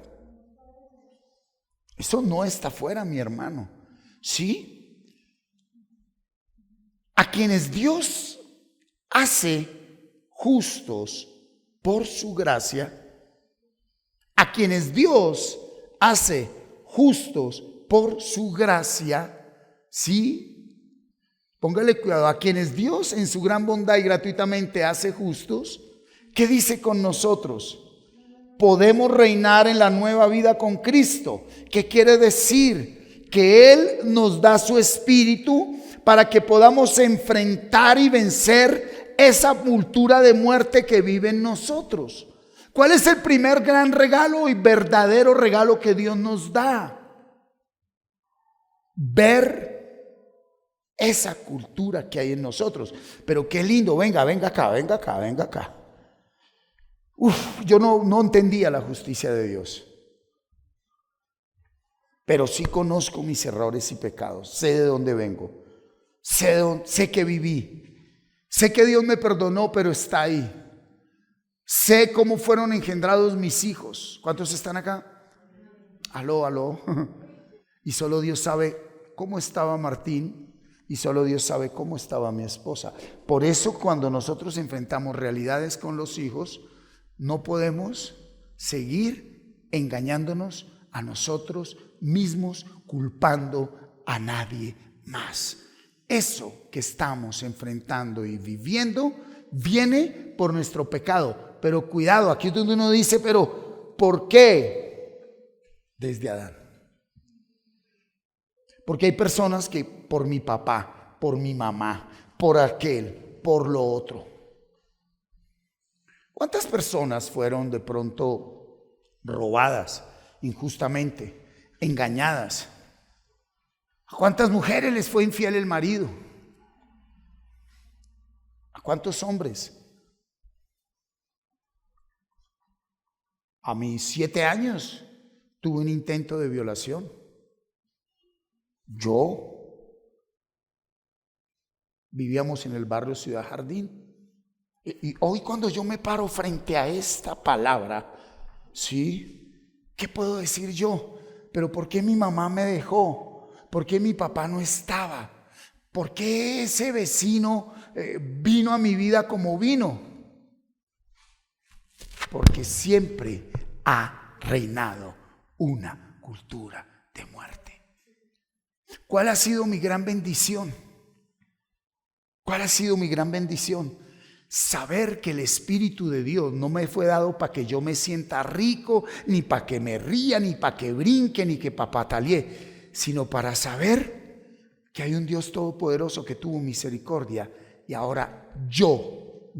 Eso no está afuera, mi hermano. ¿Sí? A quienes Dios hace justos por su gracia, a quienes Dios hace justos por su gracia, ¿sí? Póngale cuidado, a quienes Dios en su gran bondad y gratuitamente hace justos, ¿qué dice con nosotros? Podemos reinar en la nueva vida con Cristo. ¿Qué quiere decir? Que Él nos da su espíritu para que podamos enfrentar y vencer esa cultura de muerte que vive en nosotros. ¿Cuál es el primer gran regalo y verdadero regalo que Dios nos da? Ver esa cultura que hay en nosotros. Pero qué lindo, venga acá. Yo no entendía la justicia de Dios. Pero sí conozco mis errores y pecados. Sé de dónde vengo. Sé que viví. Sé que Dios me perdonó, pero está ahí. Sé cómo fueron engendrados mis hijos. ¿Cuántos están acá? Aló. Y solo Dios sabe cómo estaba Martín. Y solo Dios sabe cómo estaba mi esposa. Por eso cuando nosotros enfrentamos realidades con los hijos, no podemos seguir engañándonos a nosotros mismos, culpando a nadie más. Eso que estamos enfrentando y viviendo viene por nuestro pecado. Pero cuidado, aquí es donde uno dice, pero ¿por qué? Desde Adán. Porque hay personas que por mi papá, por mi mamá, por aquel, por lo otro. ¿Cuántas personas fueron de pronto robadas injustamente, engañadas? ¿A cuántas mujeres les fue infiel el marido? ¿A cuántos hombres? A mis 7 años tuve un intento de violación. Vivíamos en el barrio Ciudad Jardín. Y hoy cuando yo me paro frente a esta palabra, ¿sí? ¿Qué puedo decir yo? Pero ¿por qué mi mamá me dejó? ¿Por qué mi papá no estaba? ¿Por qué ese vecino vino a mi vida como vino? Porque siempre ha reinado una cultura de muerte. ¿Cuál ha sido mi gran bendición? ¿Cuál ha sido mi gran bendición? Saber que el Espíritu de Dios no me fue dado para que yo me sienta rico, ni para que me ría, ni para que brinque, ni que para pataleé, sino para saber que hay un Dios todopoderoso que tuvo misericordia. Y ahora yo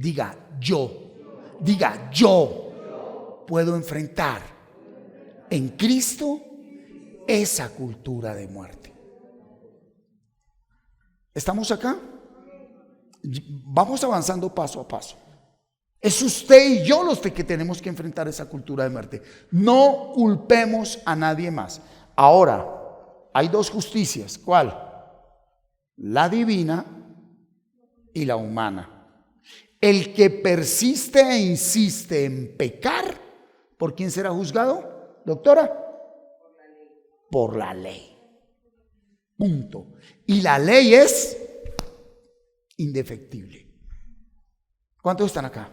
puedo enfrentar en Cristo esa cultura de muerte. ¿Estamos acá? Vamos avanzando paso a paso. Es usted y yo los que tenemos que enfrentar esa cultura de muerte. No culpemos a nadie más. Ahora, hay 2 justicias. ¿Cuál? La divina y la humana. El que persiste e insiste en pecar, ¿por quién será juzgado, doctora? Por la ley. Punto. Y la ley es indefectible. ¿Cuántos están acá?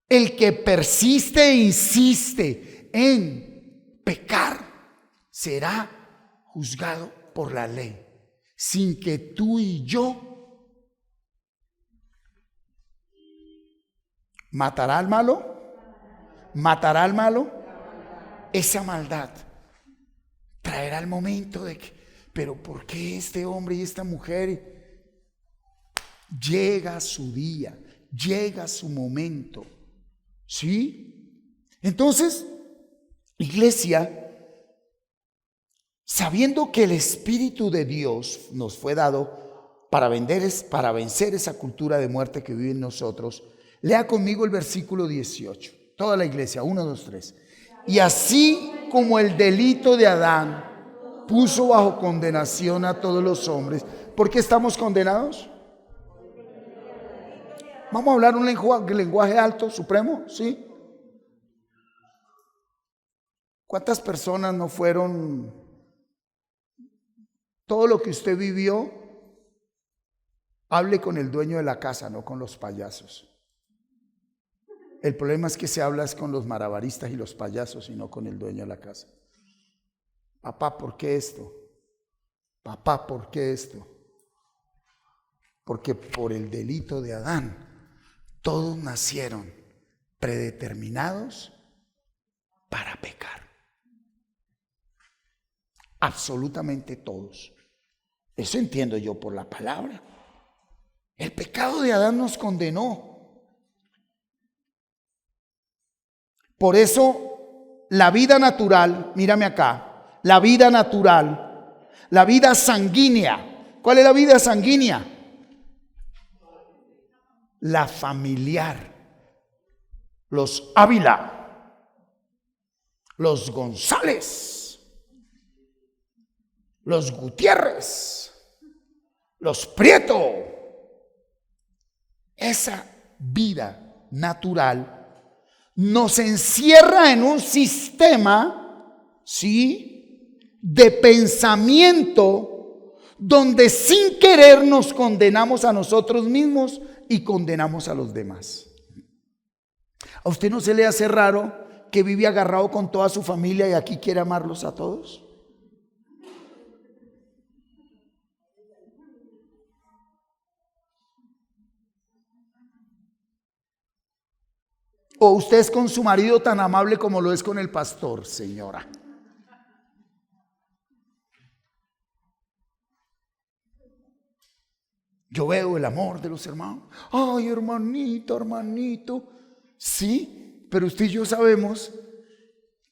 El que persiste e insiste en pecar será juzgado por la ley, sin que tú y yo matará al malo, esa maldad traerá el momento de que, pero ¿por qué este hombre y esta mujer? Llega su día, llega su momento, ¿sí? Entonces, iglesia, sabiendo que el Espíritu de Dios nos fue dado para vencer esa cultura de muerte que vive en nosotros, lea conmigo el versículo 18, toda la iglesia, 1, 2, 3. Y así como el delito de Adán puso bajo condenación a todos los hombres, ¿por qué estamos condenados? Vamos a hablar un lenguaje alto, supremo, ¿sí? ¿Cuántas personas no fueron? Todo lo que usted vivió, hable con el dueño de la casa, no con los payasos. El problema es que se habla es con los malabaristas y los payasos y no con el dueño de la casa. Papá, ¿por qué esto? Papá, ¿por qué esto? Porque por el delito de Adán, todos nacieron predeterminados para pecar. Absolutamente todos. Eso entiendo yo por la palabra. El pecado de Adán nos condenó. Por eso la vida natural, mírame acá, la vida natural, la vida sanguínea. ¿Cuál es la vida sanguínea? La familiar. Los Ávila, los González, los Gutiérrez, los Prieto. Esa vida natural nos encierra en un sistema, ¿sí?, de pensamiento donde sin querer nos condenamos a nosotros mismos y condenamos a los demás. ¿A usted no se le hace raro que vive agarrado con toda su familia y aquí quiere amarlos a todos? ¿O usted es con su marido tan amable como lo es con el pastor, señora? Yo veo el amor de los hermanos. Ay, hermanito, hermanito. Sí, pero usted y yo sabemos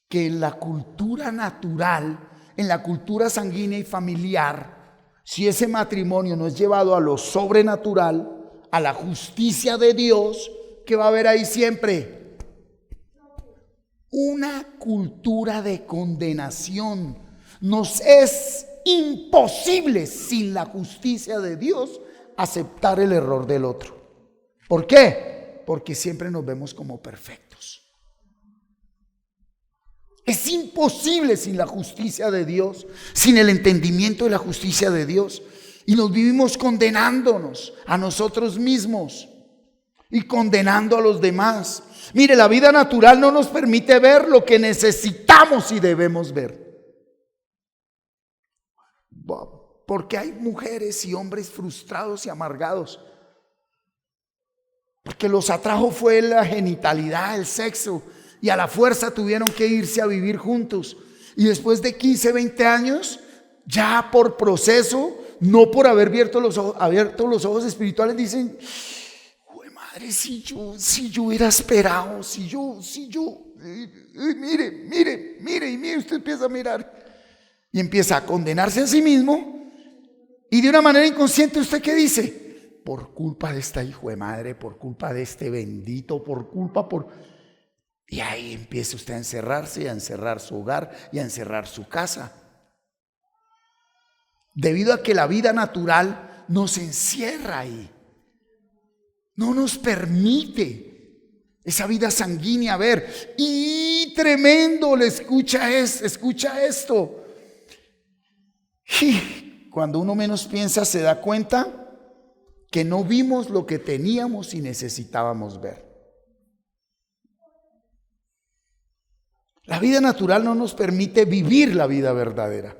que en la cultura natural, en la cultura sanguínea y familiar, si ese matrimonio no es llevado a lo sobrenatural, a la justicia de Dios, ¿qué va a haber ahí siempre? Una cultura de condenación. Nos es imposible, sin la justicia de Dios, aceptar el error del otro. ¿Por qué? Porque siempre nos vemos como perfectos. Es imposible sin la justicia de Dios, sin el entendimiento de la justicia de Dios. Y nos vivimos condenándonos a nosotros mismos y condenando a los demás. Mire, la vida natural no nos permite ver lo que necesitamos y debemos ver. Porque hay mujeres y hombres frustrados y amargados. Porque los atrajo fue la genitalidad, el sexo, y a la fuerza tuvieron que irse a vivir juntos. Y después de 15, 20 años, ya por proceso, no por haber abierto los ojos espirituales, dicen: ¡jue madre, si yo hubiera esperado, mire, usted empieza a mirar y empieza a condenarse a sí mismo, y de una manera inconsciente, ¿usted qué dice? Por culpa de esta hijo de madre, por culpa de este bendito, y ahí empieza usted a encerrarse y a encerrar su hogar y a encerrar su casa. Debido a que la vida natural nos encierra ahí. No nos permite esa vida sanguínea ver. Y tremendo, escucha esto. Y cuando uno menos piensa, se da cuenta que no vimos lo que teníamos y necesitábamos ver. La vida natural no nos permite vivir la vida verdadera.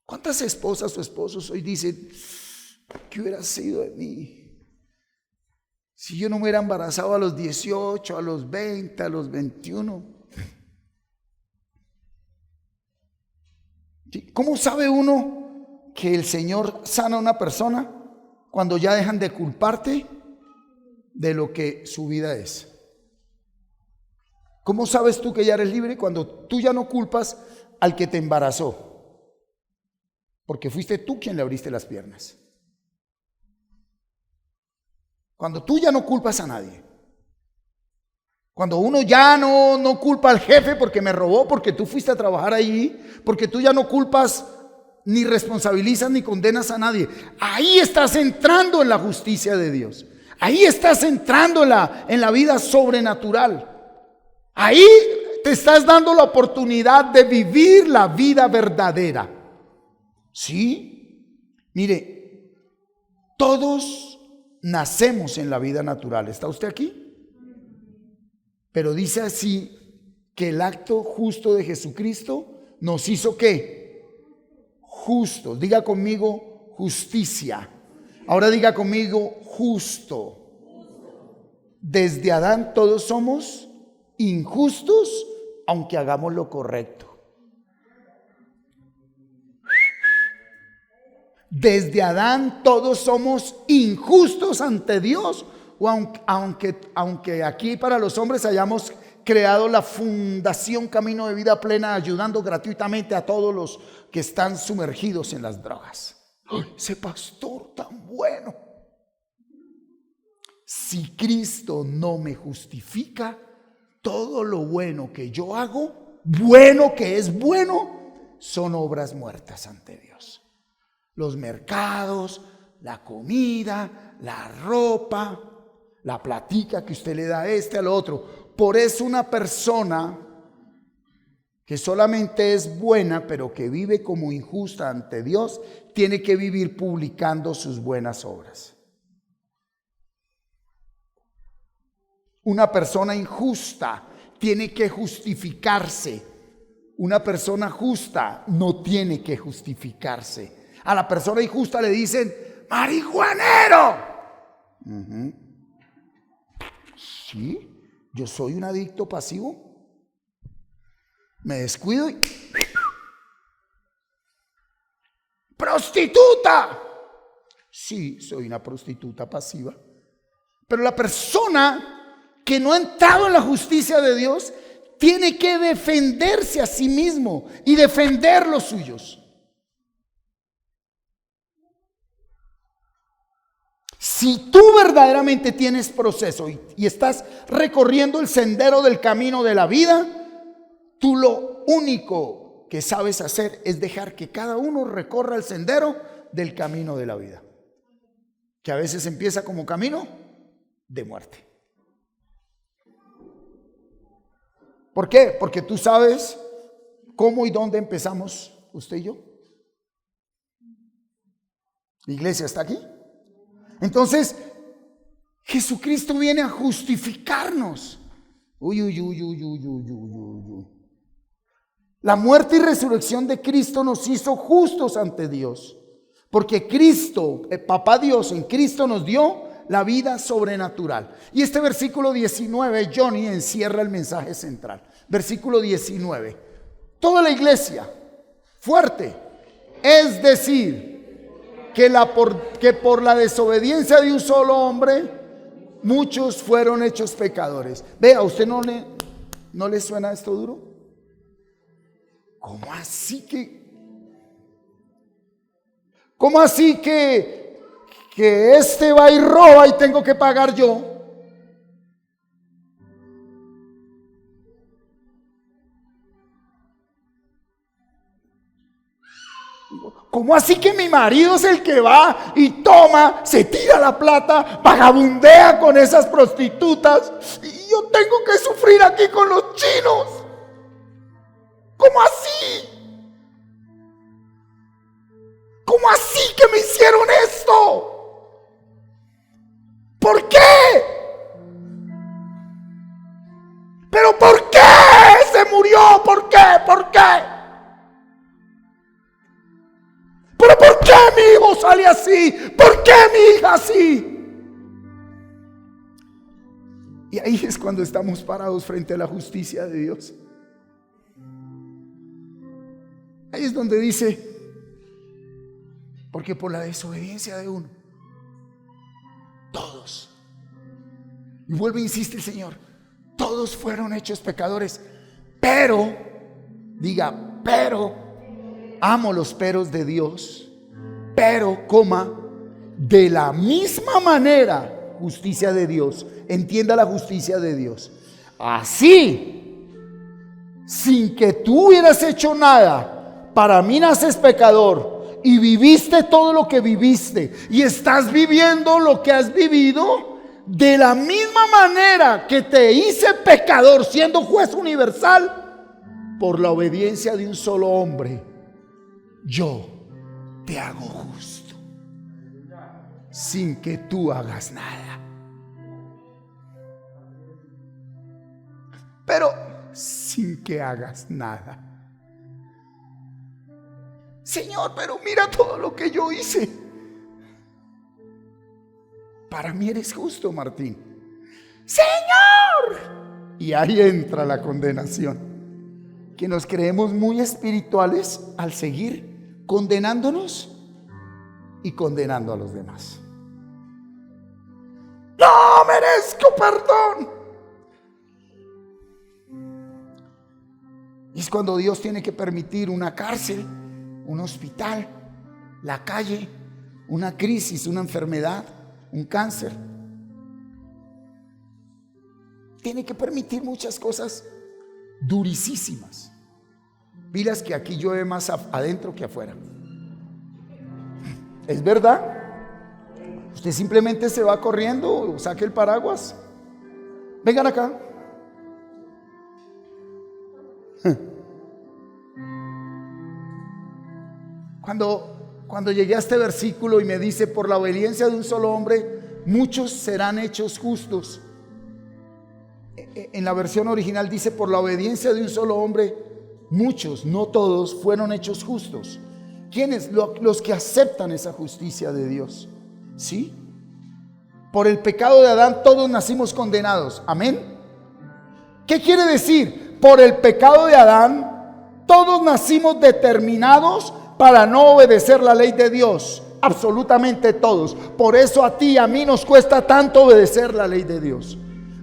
¿Cuántas esposas o esposos hoy dicen: ¿qué hubiera sido de mí si yo no me hubiera embarazado a los 18, a los 20, a los 21? ¿Cómo sabe uno que el Señor sana a una persona? Cuando ya dejan de culparte de lo que su vida es. ¿Cómo sabes tú que ya eres libre? Cuando tú ya no culpas al que te embarazó, porque fuiste tú quien le abriste las piernas. Cuando tú ya no culpas a nadie. Cuando uno ya no culpa al jefe porque me robó, porque tú fuiste a trabajar allí, porque tú ya no culpas ni responsabilizas ni condenas a nadie. Ahí estás entrando en la justicia de Dios. Ahí estás entrando en la vida sobrenatural. Ahí te estás dando la oportunidad de vivir la vida verdadera. ¿Sí? Mire, todos nacemos en la vida natural. ¿Está usted aquí? Pero dice así que el acto justo de Jesucristo nos hizo ¿qué? Justos. Diga conmigo justicia. Ahora diga conmigo justo. Desde Adán todos somos injustos, aunque hagamos lo correcto. Desde Adán todos somos injustos ante Dios, o aunque aquí para los hombres hayamos creado la Fundación Camino de Vida Plena, ayudando gratuitamente a todos los que están sumergidos en las drogas. ¡Ay, ese pastor tan bueno! Si Cristo no me justifica, todo lo bueno que yo hago, bueno que es bueno, son obras muertas ante Dios. Los mercados, la comida, la ropa, la platica que usted le da a este, al otro. Por eso una persona que solamente es buena, pero que vive como injusta ante Dios, tiene que vivir publicando sus buenas obras. Una persona injusta tiene que justificarse. Una persona justa no tiene que justificarse. A la persona injusta le dicen marihuanero. Sí, yo soy un adicto pasivo. Me descuido y prostituta. Sí, soy una prostituta pasiva. Pero la persona que no ha entrado en la justicia de Dios tiene que defenderse a sí mismo y defender los suyos. Si tú verdaderamente tienes proceso y estás recorriendo el sendero del camino de la vida, tú lo único que sabes hacer es dejar que cada uno recorra el sendero del camino de la vida, que a veces empieza como camino de muerte. ¿Por qué? Porque tú sabes cómo y dónde empezamos usted y yo. ¿La iglesia está aquí? Entonces, Jesucristo viene a justificarnos. La muerte y resurrección de Cristo nos hizo justos ante Dios. Porque Cristo, Papá Dios, en Cristo nos dio la vida sobrenatural. Y este versículo 19, Johnny, encierra el mensaje central. Versículo 19. Toda la iglesia, fuerte, es decir, que por la desobediencia de un solo hombre, muchos fueron hechos pecadores. Vea, ¿a usted no le suena esto duro? ¿Cómo así que este va y roba y tengo que pagar yo? ¿Cómo así que mi marido es el que va y toma, se tira la plata, vagabundea con esas prostitutas y yo tengo que sufrir aquí con los chinos? ¿Cómo así? ¿Cómo así que me hicieron esto? ¿Por qué? ¿Pero por qué se murió? ¿Por qué? ¿Por qué? ¿Pero por qué mi hijo sale así? ¿Por qué mi hija así? Y ahí es cuando estamos parados frente a la justicia de Dios. Ahí es donde dice, porque por la desobediencia de uno, todos, y vuelve e insiste el Señor, todos fueron hechos pecadores, pero, diga, pero, amo los peros de Dios, pero, de la misma manera, justicia de Dios, entienda la justicia de Dios, así, sin que tú hubieras hecho nada, para mí naces pecador y viviste todo lo que viviste y estás viviendo lo que has vivido, de la misma manera que te hice pecador siendo juez universal, por la obediencia de un solo hombre, yo te hago justo sin que tú hagas nada. Pero sin que hagas nada. Señor, pero mira todo lo que yo hice. Para mí eres justo, Martín. Señor. Y ahí entra la condenación. Que nos creemos muy espirituales al seguir condenándonos y condenando a los demás. No merezco perdón. Y es cuando Dios tiene que permitir una cárcel, un hospital, la calle, una crisis, una enfermedad, un cáncer. Tiene que permitir muchas cosas durísimas. Pilas que aquí llueve más adentro que afuera. ¿Es verdad? Usted simplemente se va corriendo, saque el paraguas. Vengan acá. Cuando llegué a este versículo y me dice, por la obediencia de un solo hombre, muchos serán hechos justos. En la versión original dice, por la obediencia de un solo hombre, muchos, no todos, fueron hechos justos. ¿Quiénes? Los que aceptan esa justicia de Dios. ¿Sí? Por el pecado de Adán todos nacimos condenados. Amén. ¿Qué quiere decir? Por el pecado de Adán todos nacimos determinados para no obedecer la ley de Dios. Absolutamente todos. Por eso a ti y a mí nos cuesta tanto obedecer la ley de Dios.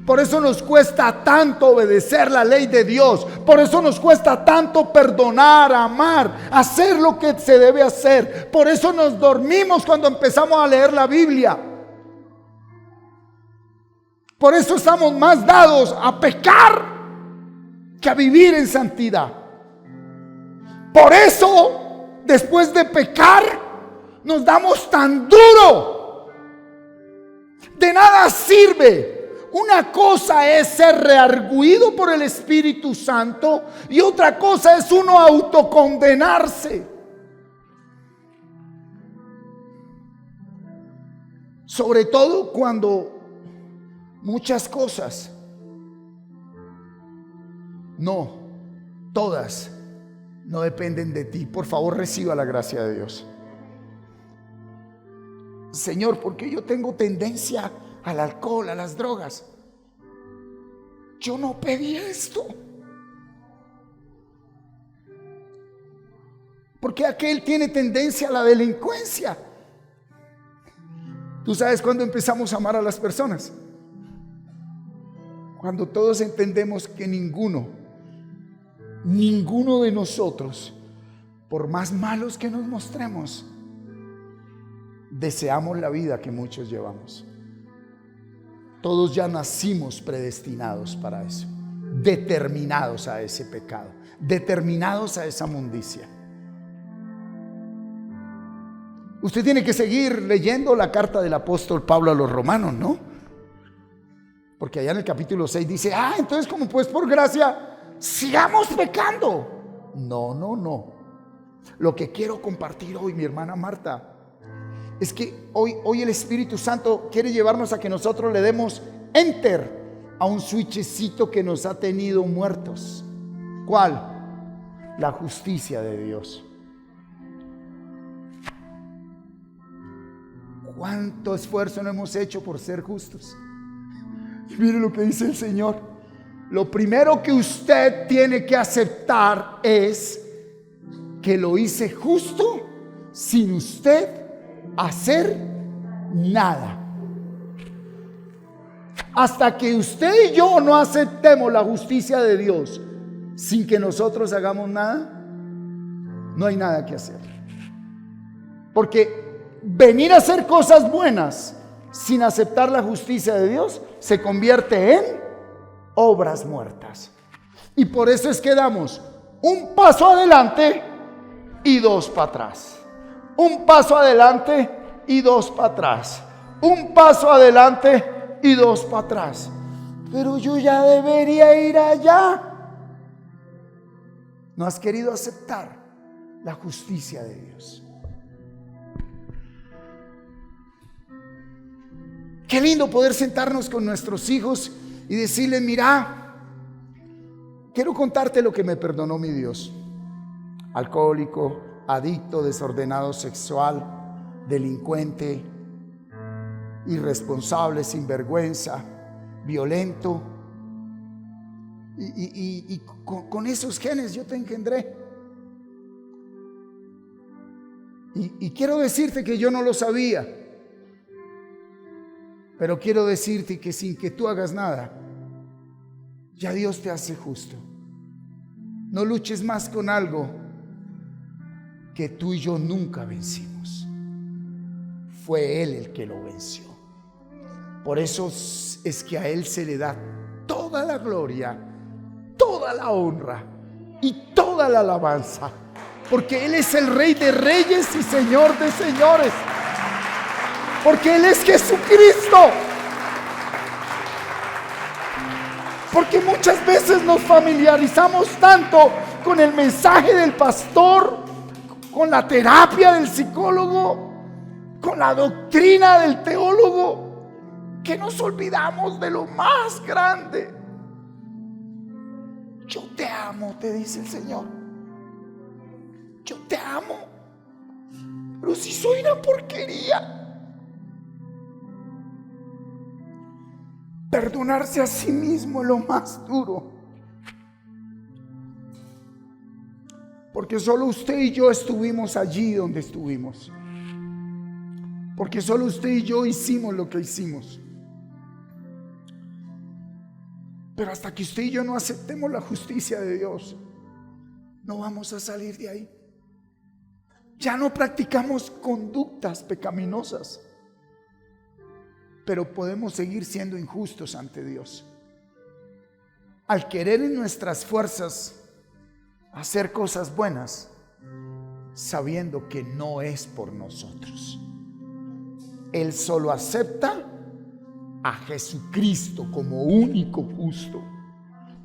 Por eso nos cuesta tanto obedecer la ley de Dios. Por eso nos cuesta tanto perdonar, amar, hacer lo que se debe hacer. Por eso nos dormimos cuando empezamos a leer la Biblia. Por eso estamos más dados a pecar que a vivir en santidad. Por eso, después de pecar, nos damos tan duro. De nada sirve. Una cosa es ser reargüido por el Espíritu Santo y otra cosa es uno autocondenarse. Sobre todo cuando muchas cosas, no, todas, no dependen de ti. Por favor, reciba la gracia de Dios. Señor, porque yo tengo tendencia al alcohol, a las drogas. Yo no pedí esto. Porque aquel tiene tendencia a la delincuencia. ¿Tú sabes cuándo empezamos a amar a las personas? Cuando todos entendemos que ninguno de nosotros, por más malos que nos mostremos, deseamos la vida que muchos llevamos. Todos ya nacimos predestinados para eso, determinados a ese pecado, determinados a esa mundicia. Usted tiene que seguir leyendo la carta del apóstol Pablo a los romanos, ¿no? Porque allá en el capítulo 6 dice, entonces como pues por gracia, sigamos pecando. No. Lo que quiero compartir hoy, mi hermana Marta, es que hoy el Espíritu Santo quiere llevarnos a que nosotros le demos enter a un switchecito que nos ha tenido muertos. ¿Cuál? La justicia de Dios. ¿Cuánto esfuerzo no hemos hecho por ser justos? Mire lo que dice el Señor. Lo primero que usted tiene que aceptar es que lo hice justo sin usted hacer nada. Hasta que usted y yo no aceptemos la justicia de Dios sin que nosotros hagamos nada, no hay nada que hacer. Porque venir a hacer cosas buenas sin aceptar la justicia de Dios se convierte en obras muertas. Y por eso es que damos un paso adelante y dos para atrás. Un paso adelante y dos para atrás. Un paso adelante y dos para atrás. Pero yo ya debería ir allá. No has querido aceptar la justicia de Dios. Qué lindo poder sentarnos con nuestros hijos y decirles, mira, quiero contarte lo que me perdonó mi Dios. Alcohólico, adicto, desordenado sexual, delincuente, irresponsable, sinvergüenza, violento. Y con esos genes yo te engendré. Y quiero decirte que yo no lo sabía, pero quiero decirte que sin que tú hagas nada, ya Dios te hace justo. No luches más con algo que tú y yo nunca vencimos. Fue Él el que lo venció. Por eso es que a Él se le da toda la gloria, toda la honra y toda la alabanza, porque Él es el Rey de reyes y Señor de señores, porque Él es Jesucristo. Porque muchas veces nos familiarizamos tanto con el mensaje del pastor, con la terapia del psicólogo, con la doctrina del teólogo, que nos olvidamos de lo más grande. Yo te amo, te dice el Señor. Yo te amo, pero si soy una porquería. Perdonarse a sí mismo es lo más duro, porque solo usted y yo estuvimos allí donde estuvimos, porque solo usted y yo hicimos lo que hicimos. Pero hasta que usted y yo no aceptemos la justicia de Dios, no vamos a salir de ahí. Ya no practicamos conductas pecaminosas, pero podemos seguir siendo injustos ante Dios al querer en nuestras fuerzas hacer cosas buenas, sabiendo que no es por nosotros. Él solo acepta a Jesucristo como único justo,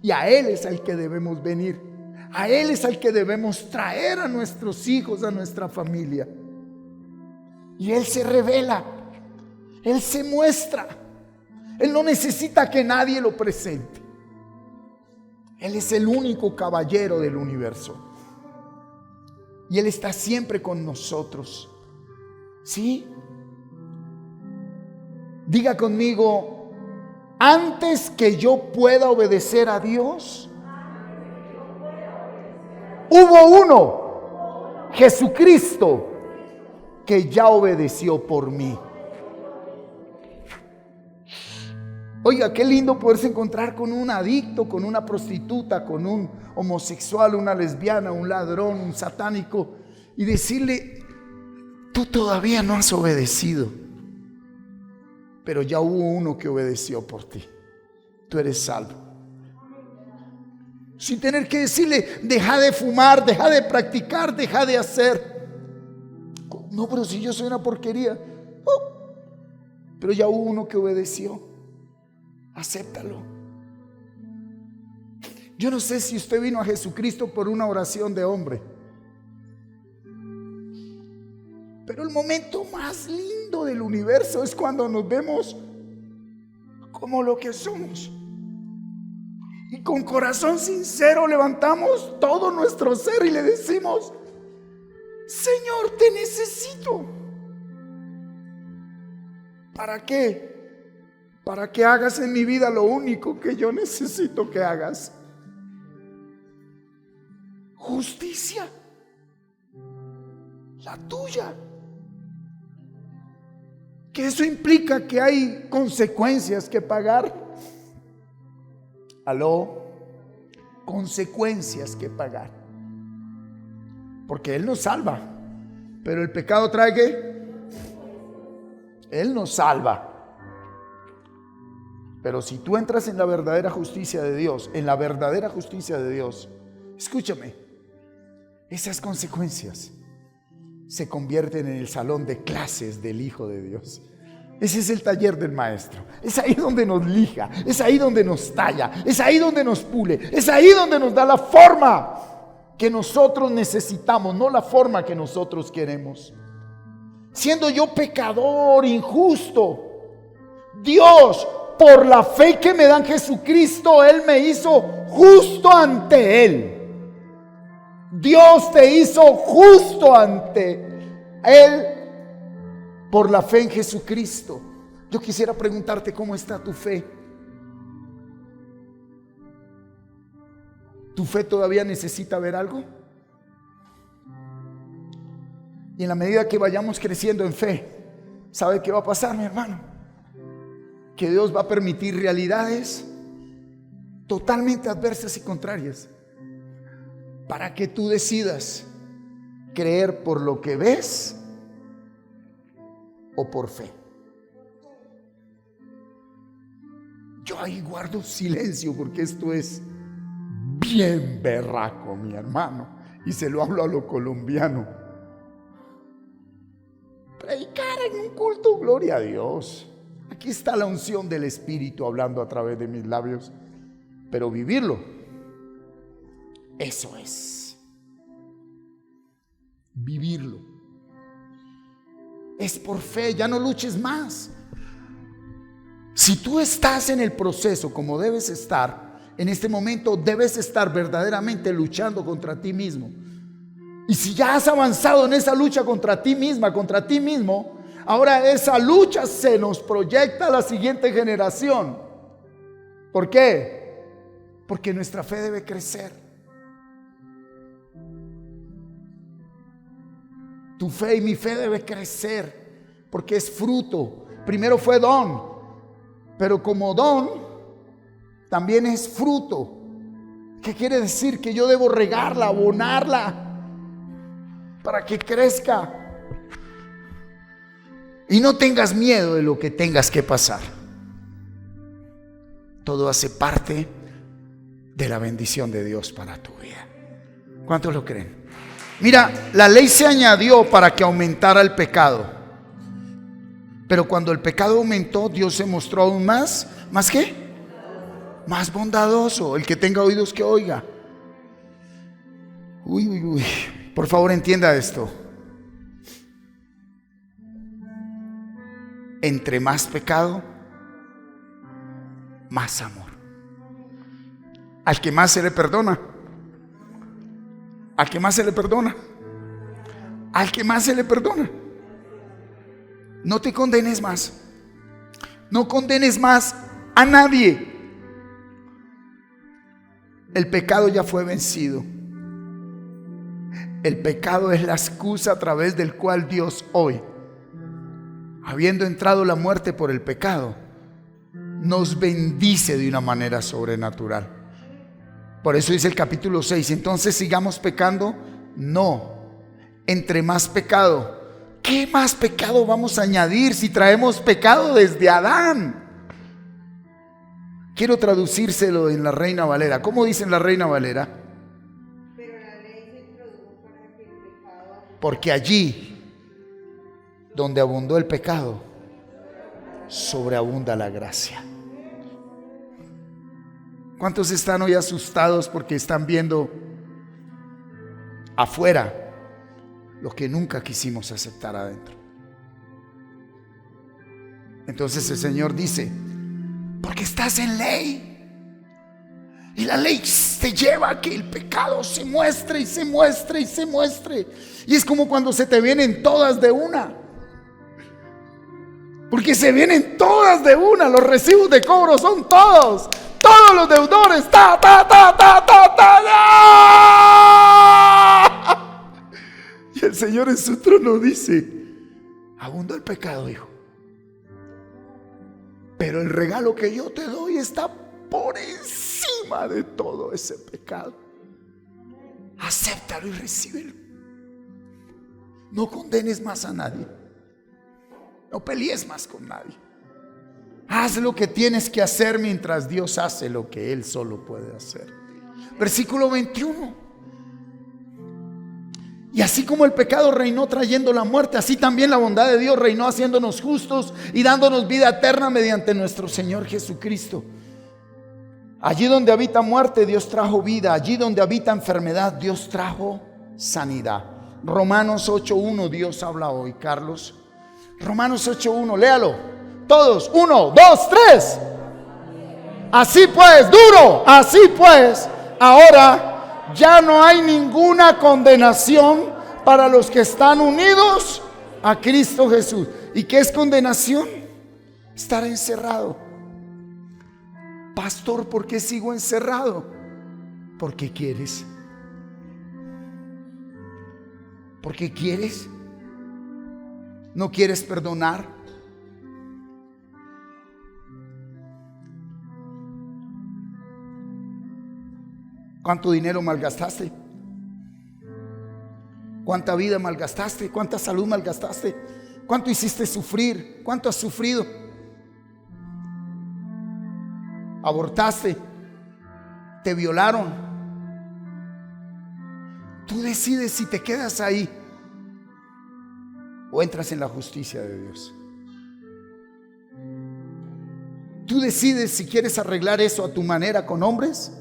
y a Él es al que debemos venir. A Él es al que debemos traer a nuestros hijos, a nuestra familia. Y Él se revela, Él se muestra. Él no necesita que nadie lo presente. Él es el único caballero del universo. Y Él está siempre con nosotros. ¿Sí? Diga conmigo: antes que yo pueda obedecer a Dios, hubo uno, Jesucristo, que ya obedeció por mí. Oiga, qué lindo poderse encontrar con un adicto, con una prostituta, con un homosexual, una lesbiana, un ladrón, un satánico, y decirle: tú todavía no has obedecido, pero ya hubo uno que obedeció por ti. Tú eres salvo. Sin tener que decirle: deja de fumar, deja de practicar, deja de hacer. No, pero si yo soy una porquería. Oh, pero ya hubo uno que obedeció. Acéptalo. Yo no sé si usted vino a Jesucristo por una oración de hombre, pero el momento más lindo del universo es cuando nos vemos como lo que somos, y con corazón sincero levantamos todo nuestro ser y le decimos: Señor, te necesito. ¿Para qué? Para que hagas en mi vida lo único que yo necesito que hagas: justicia, la tuya. Que eso implica que hay consecuencias que pagar. Aló, consecuencias que pagar. Porque Él nos salva, pero el pecado trae ¿qué? Él nos salva. Pero si tú entras en la verdadera justicia de Dios, escúchame, esas consecuencias se convierten en el salón de clases del Hijo de Dios. Ese es el taller del maestro. Es ahí donde nos lija, es ahí donde nos talla, es ahí donde nos pule, es ahí donde nos da la forma que nosotros necesitamos, no la forma que nosotros queremos. Siendo yo pecador, injusto, Dios, por la fe que me da en Jesucristo, Él me hizo justo ante Él. Dios te hizo justo ante Él por la fe en Jesucristo. Yo quisiera preguntarte: ¿cómo está tu fe? ¿Tu fe todavía necesita ver algo? Y en la medida que vayamos creciendo en fe, ¿sabe qué va a pasar, mi hermano? Que Dios va a permitir realidades totalmente adversas y contrarias para que tú decidas creer por lo que ves o por fe. Yo ahí guardo silencio porque esto es bien berraco, mi hermano, y se lo hablo a lo colombiano. Predicar en un culto, gloria a Dios. Aquí está la unción del Espíritu hablando a través de mis labios, pero vivirlo, eso es vivirlo. Es por fe, ya no luches más. Si tú estás en el proceso como debes estar, en este momento debes estar verdaderamente luchando contra ti mismo. Y si ya has avanzado en esa lucha contra ti misma, contra ti mismo, ahora esa lucha se nos proyecta a la siguiente generación. ¿Por qué? Porque nuestra fe debe crecer. Tu fe y mi fe debe crecer, porque es fruto. Primero fue don, pero como don también es fruto. ¿Qué quiere decir? Que yo debo regarla, abonarla para que crezca. Y no tengas miedo de lo que tengas que pasar. Todo hace parte de la bendición de Dios para tu vida. ¿Cuántos lo creen? Mira, la ley se añadió para que aumentara el pecado. Pero cuando el pecado aumentó, Dios se mostró aún más. ¿Más qué? Más bondadoso. El que tenga oídos que oiga. Uy, uy, uy. Por favor, entienda esto. Entre más pecado, más amor. Al que más se le perdona, al que más se le perdona, al que más se le perdona. No te condenes más. No condenes más a nadie. El pecado ya fue vencido. El pecado es la excusa a través del cual Dios hoy, habiendo entrado la muerte por el pecado, nos bendice de una manera sobrenatural. Por eso dice el capítulo 6, entonces sigamos pecando. No, entre más pecado. ¿Qué más pecado vamos a añadir si traemos pecado desde Adán? Quiero traducírselo en la Reina Valera. ¿Cómo dice en la Reina Valera? Pero la ley se introdujo para que el pecado... Porque allí donde abundó el pecado, sobreabunda la gracia. ¿Cuántos están hoy asustados porque están viendo afuera lo que nunca quisimos aceptar adentro? Entonces el Señor dice, porque estás en ley, y la ley te lleva a que el pecado se muestre y se muestre y se muestre. Y es como cuando se te vienen todas de una, porque se vienen todas de una. Los recibos de cobro son todos los deudores. Y el Señor en su trono dice, abundó el pecado, hijo, pero el regalo que yo te doy está por encima de todo ese pecado. Acéptalo y recíbelo. No condenes más a nadie. No pelees más con nadie. Haz lo que tienes que hacer mientras Dios hace lo que Él solo puede hacer. Versículo 21. Y así como el pecado reinó trayendo la muerte, así también la bondad de Dios reinó haciéndonos justos y dándonos vida eterna mediante nuestro Señor Jesucristo. Allí donde habita muerte, Dios trajo vida. Allí donde habita enfermedad, Dios trajo sanidad. Romanos 8:1, Dios habla hoy, Carlos. Romanos 8:1, léalo. Todos, 1, 2, 3. Así pues, duro, así pues, ahora ya no hay ninguna condenación para los que están unidos a Cristo Jesús. ¿Y qué es condenación? Estar encerrado. Pastor, ¿por qué sigo encerrado? Porque quieres. Porque quieres. ¿No quieres perdonar? ¿Cuánto dinero malgastaste? ¿Cuánta vida malgastaste? ¿Cuánta salud malgastaste? ¿Cuánto hiciste sufrir? ¿Cuánto has sufrido? ¿Abortaste? ¿Te violaron? Tú decides si te quedas ahí o entras en la justicia de Dios. Tú decides si quieres arreglar eso a tu manera con hombres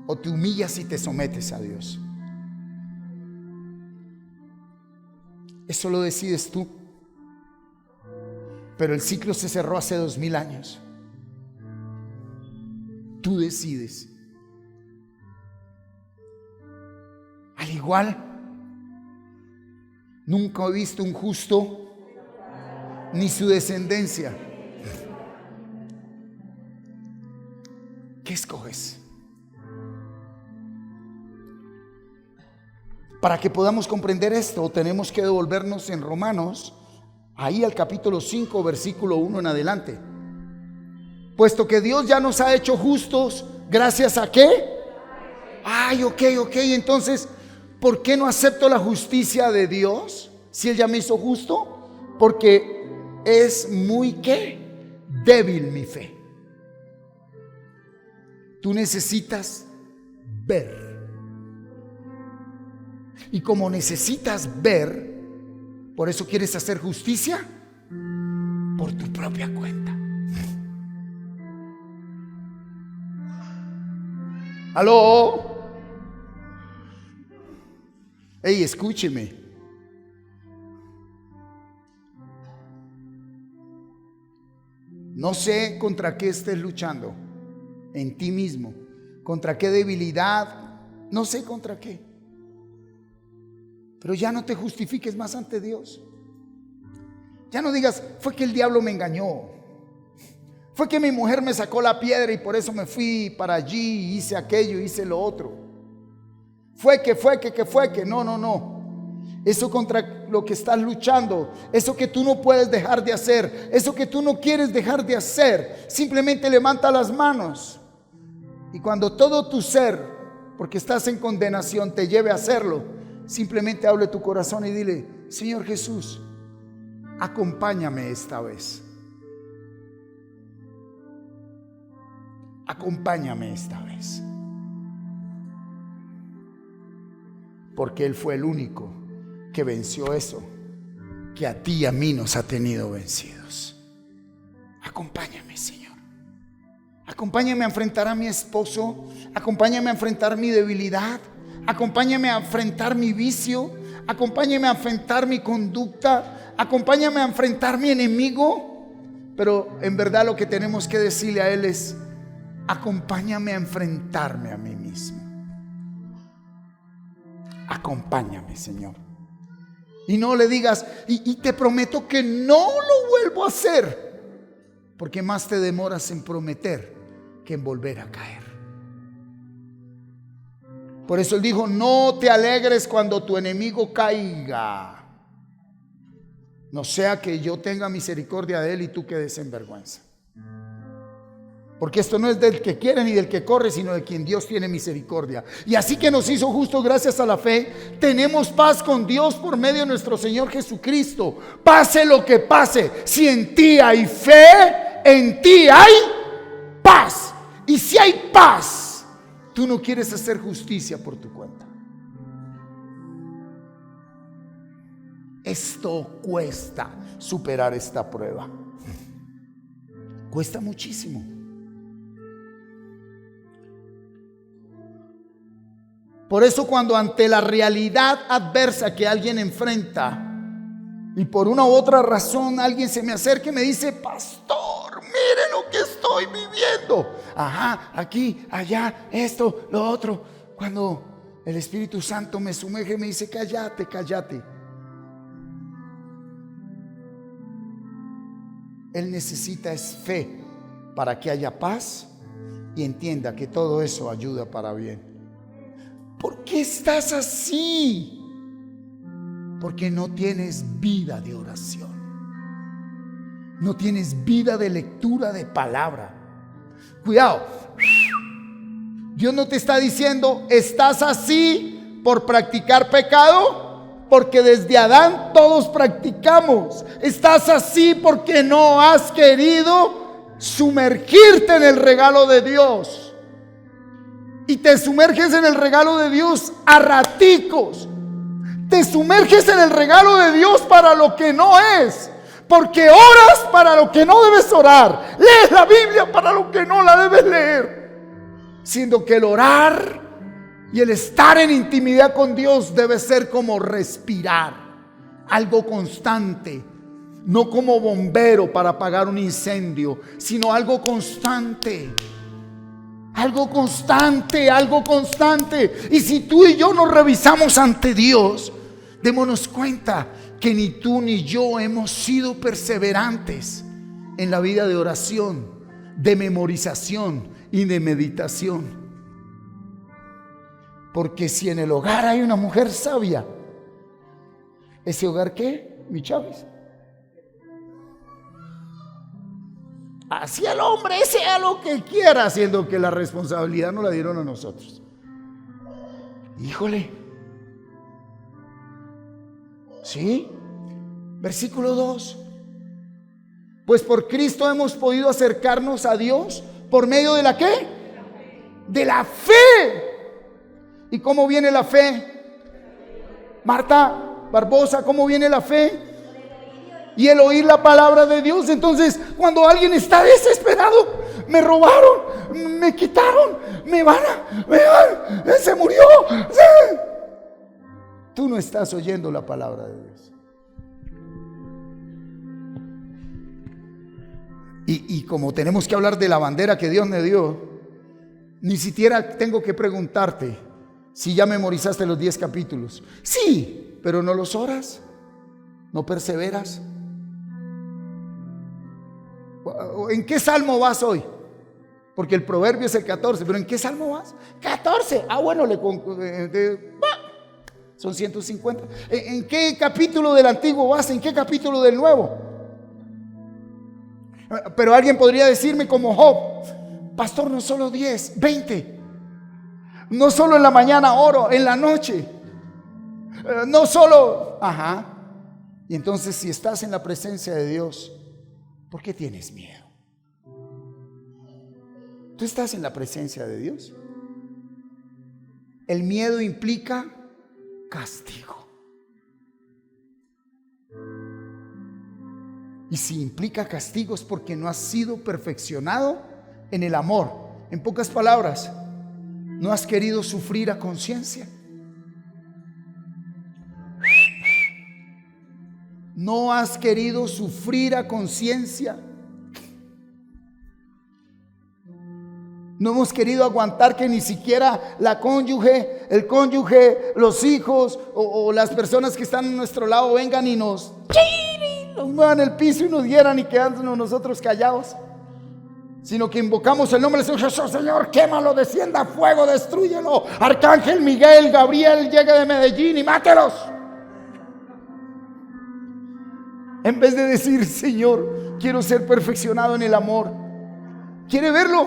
o te humillas y te sometes a Dios. Eso lo decides tú. Pero el ciclo se cerró hace 2000 años. Tú decides. Al igual, nunca he visto un justo ni su descendencia. ¿Qué escoges? Para que podamos comprender esto, tenemos que devolvernos en Romanos, ahí al capítulo 5, versículo 1 en adelante. Puesto que Dios ya nos ha hecho justos, ¿gracias a qué? Ay, ok, entonces, ¿por qué no acepto la justicia de Dios si Él ya me hizo justo? Porque es muy, ¿qué? Débil mi fe. Tú necesitas ver. Y como necesitas ver, por eso quieres hacer justicia por tu propia cuenta. ¿Aló? Ey, escúcheme. No sé contra qué estés luchando en ti mismo, contra qué debilidad, no sé contra qué. Pero ya no te justifiques más ante Dios. Ya no digas, fue que el diablo me engañó, fue que mi mujer me sacó la piedra y por eso me fui para allí, hice aquello, hice lo otro. Fue que. No. Eso contra lo que estás luchando, eso que tú no puedes dejar de hacer, eso que tú no quieres dejar de hacer, simplemente levanta las manos. Y cuando todo tu ser, porque estás en condenación, te lleve a hacerlo, simplemente hable tu corazón y dile: Señor Jesús, acompáñame esta vez. Acompáñame esta vez. Porque Él fue el único que venció eso que a ti y a mí nos ha tenido vencidos. Acompáñame, Señor. Acompáñame a enfrentar a mi esposo. Acompáñame a enfrentar mi debilidad. Acompáñame a enfrentar mi vicio. Acompáñame a enfrentar mi conducta. Acompáñame a enfrentar mi enemigo. Pero en verdad lo que tenemos que decirle a Él es: acompáñame a enfrentarme a mí mismo. Acompáñame, Señor. Y no le digas: y te prometo que no lo vuelvo a hacer, porque más te demoras en prometer que en volver a caer. Por eso Él dijo: no te alegres cuando tu enemigo caiga, no sea que yo tenga misericordia de él y tú quedes en vergüenza. Porque esto no es del que quiere ni del que corre, sino de quien Dios tiene misericordia. Y así que nos hizo justos gracias a la fe, tenemos paz con Dios por medio de nuestro Señor Jesucristo. Pase lo que pase, si en ti hay fe, en ti hay paz. Y si hay paz, tú no quieres hacer justicia por tu cuenta. Esto cuesta superar esta prueba. Cuesta muchísimo. Por eso cuando ante la realidad adversa que alguien enfrenta y por una u otra razón alguien se me acerca y me dice: pastor, mire lo que estoy viviendo. Ajá, aquí, allá, esto, lo otro. Cuando el Espíritu Santo me sumerge y me dice: cállate, cállate. Él necesita es fe para que haya paz y entienda que todo eso ayuda para bien. ¿Por qué estás así? Porque no tienes vida de oración. No tienes vida de lectura de palabra. Cuidado. Dios no te está diciendo, estás así por practicar pecado, porque desde Adán todos practicamos. Estás así porque no has querido sumergirte en el regalo de Dios. Y te sumerges en el regalo de Dios a raticos. Te sumerges en el regalo de Dios para lo que no es. Porque oras para lo que no debes orar. Lees la Biblia para lo que no la debes leer. Siendo que el orar y el estar en intimidad con Dios debe ser como respirar. Algo constante. No como bombero para apagar un incendio, sino algo constante. Algo constante, algo constante. Y si tú y yo nos revisamos ante Dios, démonos cuenta que ni tú ni yo hemos sido perseverantes en la vida de oración, de memorización y de meditación. Porque si en el hogar hay una mujer sabia, ¿ese hogar qué, mi Chávez? Así el hombre sea lo que quiera, siendo que la responsabilidad no la dieron a nosotros. Híjole. ¿Sí? Versículo 2. Pues por Cristo hemos podido acercarnos a Dios por medio de la ¿qué? De la fe. ¿Y cómo viene la fe? Marta Barbosa, ¿cómo viene la fe? Y el oír la palabra de Dios. Entonces, cuando alguien está desesperado, me robaron, me quitaron, se murió. ¡Sí! Tú no estás oyendo la palabra de Dios. Y como tenemos que hablar de la bandera que Dios me dio, ni siquiera tengo que preguntarte si ya memorizaste los 10 capítulos. Sí, pero no los oras, no perseveras. ¿En qué salmo vas hoy? Porque el proverbio es el 14, pero ¿en qué salmo vas? 14. Bueno, son 150. ¿En qué capítulo del Antiguo vas? ¿En qué capítulo del Nuevo? Pero alguien podría decirme como Job, pastor, no solo 10, 20. No solo en la mañana oro, en la noche. No solo, Y entonces si estás en la presencia de Dios, ¿por qué tienes miedo? ¿Tú estás en la presencia de Dios? El miedo implica castigo. Y si implica castigo es porque no has sido perfeccionado en el amor. En pocas palabras, no has querido sufrir a conciencia. No has querido sufrir a conciencia. No hemos querido aguantar que ni siquiera la cónyuge, el cónyuge, los hijos o las personas que están a nuestro lado vengan y nos muevan el piso y nos hieran y quedándonos nosotros callados. Sino que invocamos el nombre del Señor Jesús. Señor, quémalo, descienda fuego, destrúyelo. Arcángel Miguel, Gabriel, llegue de Medellín y mátelos. En vez de decir, Señor, quiero ser perfeccionado en el amor. ¿Quiere verlo?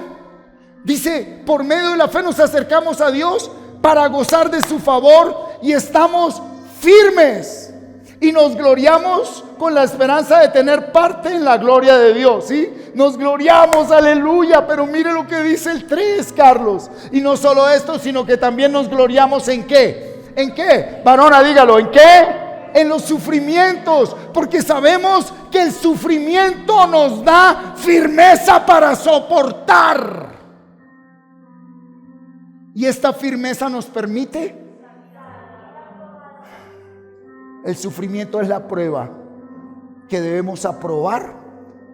Dice, por medio de la fe nos acercamos a Dios para gozar de su favor y estamos firmes y nos gloriamos con la esperanza de tener parte en la gloria de Dios, ¿sí? Nos gloriamos, aleluya, pero mire lo que dice el 3, Carlos. Y no solo esto, sino que también nos gloriamos ¿en qué? ¿En qué? Varona, dígalo, ¿en qué? En los sufrimientos, porque sabemos que el sufrimiento nos da firmeza para soportar. Y esta firmeza nos permite. El sufrimiento es la prueba que debemos aprobar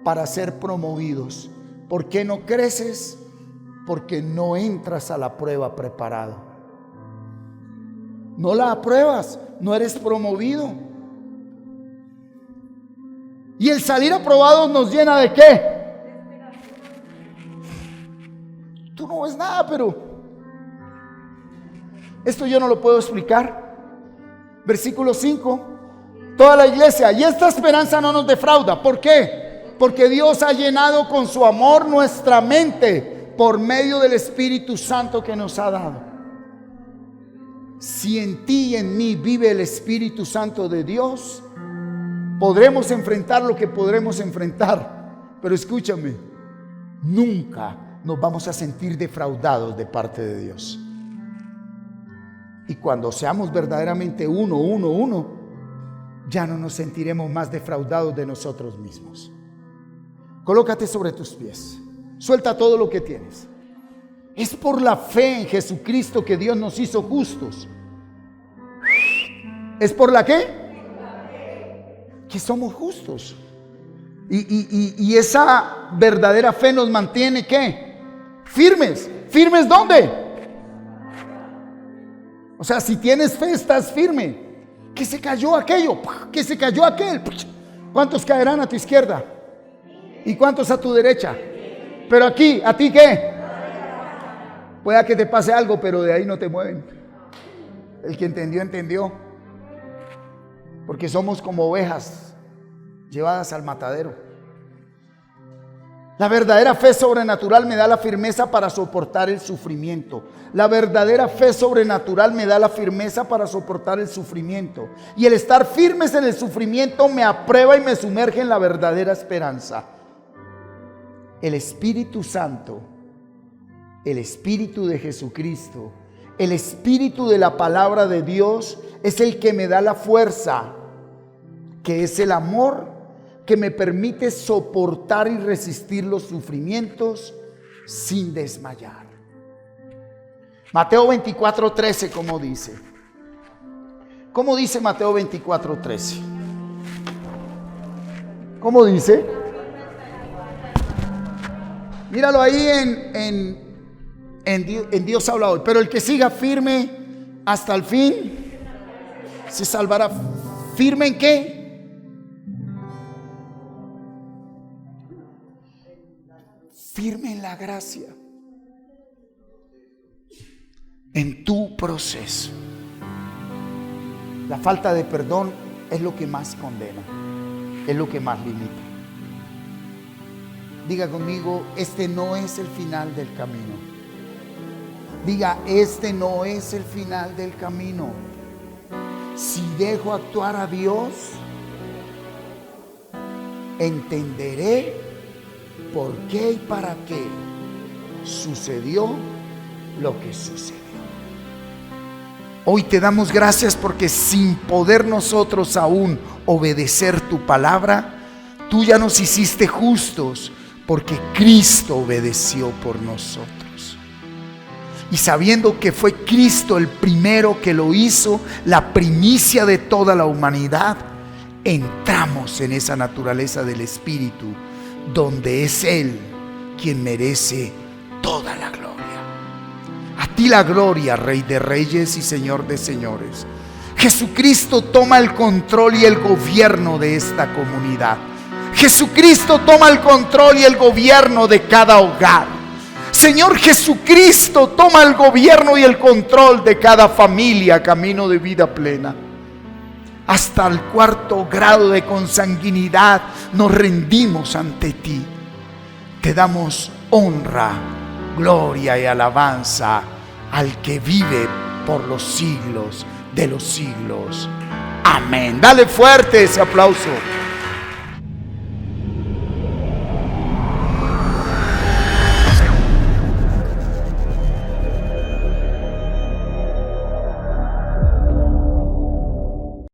para ser promovidos. ¿Por qué no creces? Porque no entras a la prueba preparado. No la apruebas, no eres promovido. Y el salir aprobado nos llena de ¿qué? Tú no ves nada, pero esto yo no lo puedo explicar. Versículo 5. Toda la iglesia. Y esta esperanza no nos defrauda. ¿Por qué? Porque Dios ha llenado con su amor nuestra mente por medio del Espíritu Santo que nos ha dado. Si en ti y en mí vive el Espíritu Santo de Dios, podremos enfrentar lo que podremos enfrentar. Pero escúchame, nunca nos vamos a sentir defraudados de parte de Dios. Y cuando seamos verdaderamente uno, ya no nos sentiremos más defraudados de nosotros mismos. Colócate sobre tus pies. Suelta todo lo que tienes. Es por la fe en Jesucristo que Dios nos hizo justos. ¿Es por la qué? Que somos justos. Y esa verdadera fe nos mantiene ¿qué? Firmes. ¿Firmes dónde? O sea, si tienes fe, estás firme. Que se cayó aquello, que se cayó aquel. ¿Cuántos caerán a tu izquierda? ¿Y cuántos a tu derecha? Pero aquí, ¿a ti qué? Pueda que te pase algo, pero de ahí no te mueven. El que entendió, entendió. Porque somos como ovejas llevadas al matadero. La verdadera fe sobrenatural me da la firmeza para soportar el sufrimiento. La verdadera fe sobrenatural me da la firmeza para soportar el sufrimiento. Y el estar firmes en el sufrimiento me aprueba y me sumerge en la verdadera esperanza. El Espíritu Santo, el Espíritu de Jesucristo, el Espíritu de la palabra de Dios es el que me da la fuerza, que es el amor que me permite soportar y resistir los sufrimientos sin desmayar. Mateo 24:13, ¿cómo dice? ¿Cómo dice Mateo 24:13? ¿Cómo dice? Míralo ahí en Dios habla hoy. Pero el que siga firme hasta el fin se salvará. ¿Firme en qué? Firme en la gracia, en tu proceso. La falta de perdón es lo que más condena, es lo que más limita. Diga conmigo, este no es el final del camino. Diga, este no es el final del camino. Si dejo actuar a Dios, entenderé por qué y para qué sucedió lo que sucedió. Hoy te damos gracias porque sin poder nosotros aún obedecer tu palabra, tú ya nos hiciste justos porque Cristo obedeció por nosotros. Y sabiendo que fue Cristo el primero que lo hizo, la primicia de toda la humanidad, entramos en esa naturaleza del Espíritu, donde es Él quien merece toda la gloria. A ti la gloria, Rey de Reyes y Señor de Señores. Jesucristo toma el control y el gobierno de esta comunidad. Jesucristo toma el control y el gobierno de cada hogar. Señor Jesucristo toma el gobierno y el control de cada familia, camino de vida plena. Hasta el 4º grado de consanguinidad nos rendimos ante ti. Te damos honra, gloria y alabanza al que vive por los siglos de los siglos. Amén. Dale fuerte ese aplauso.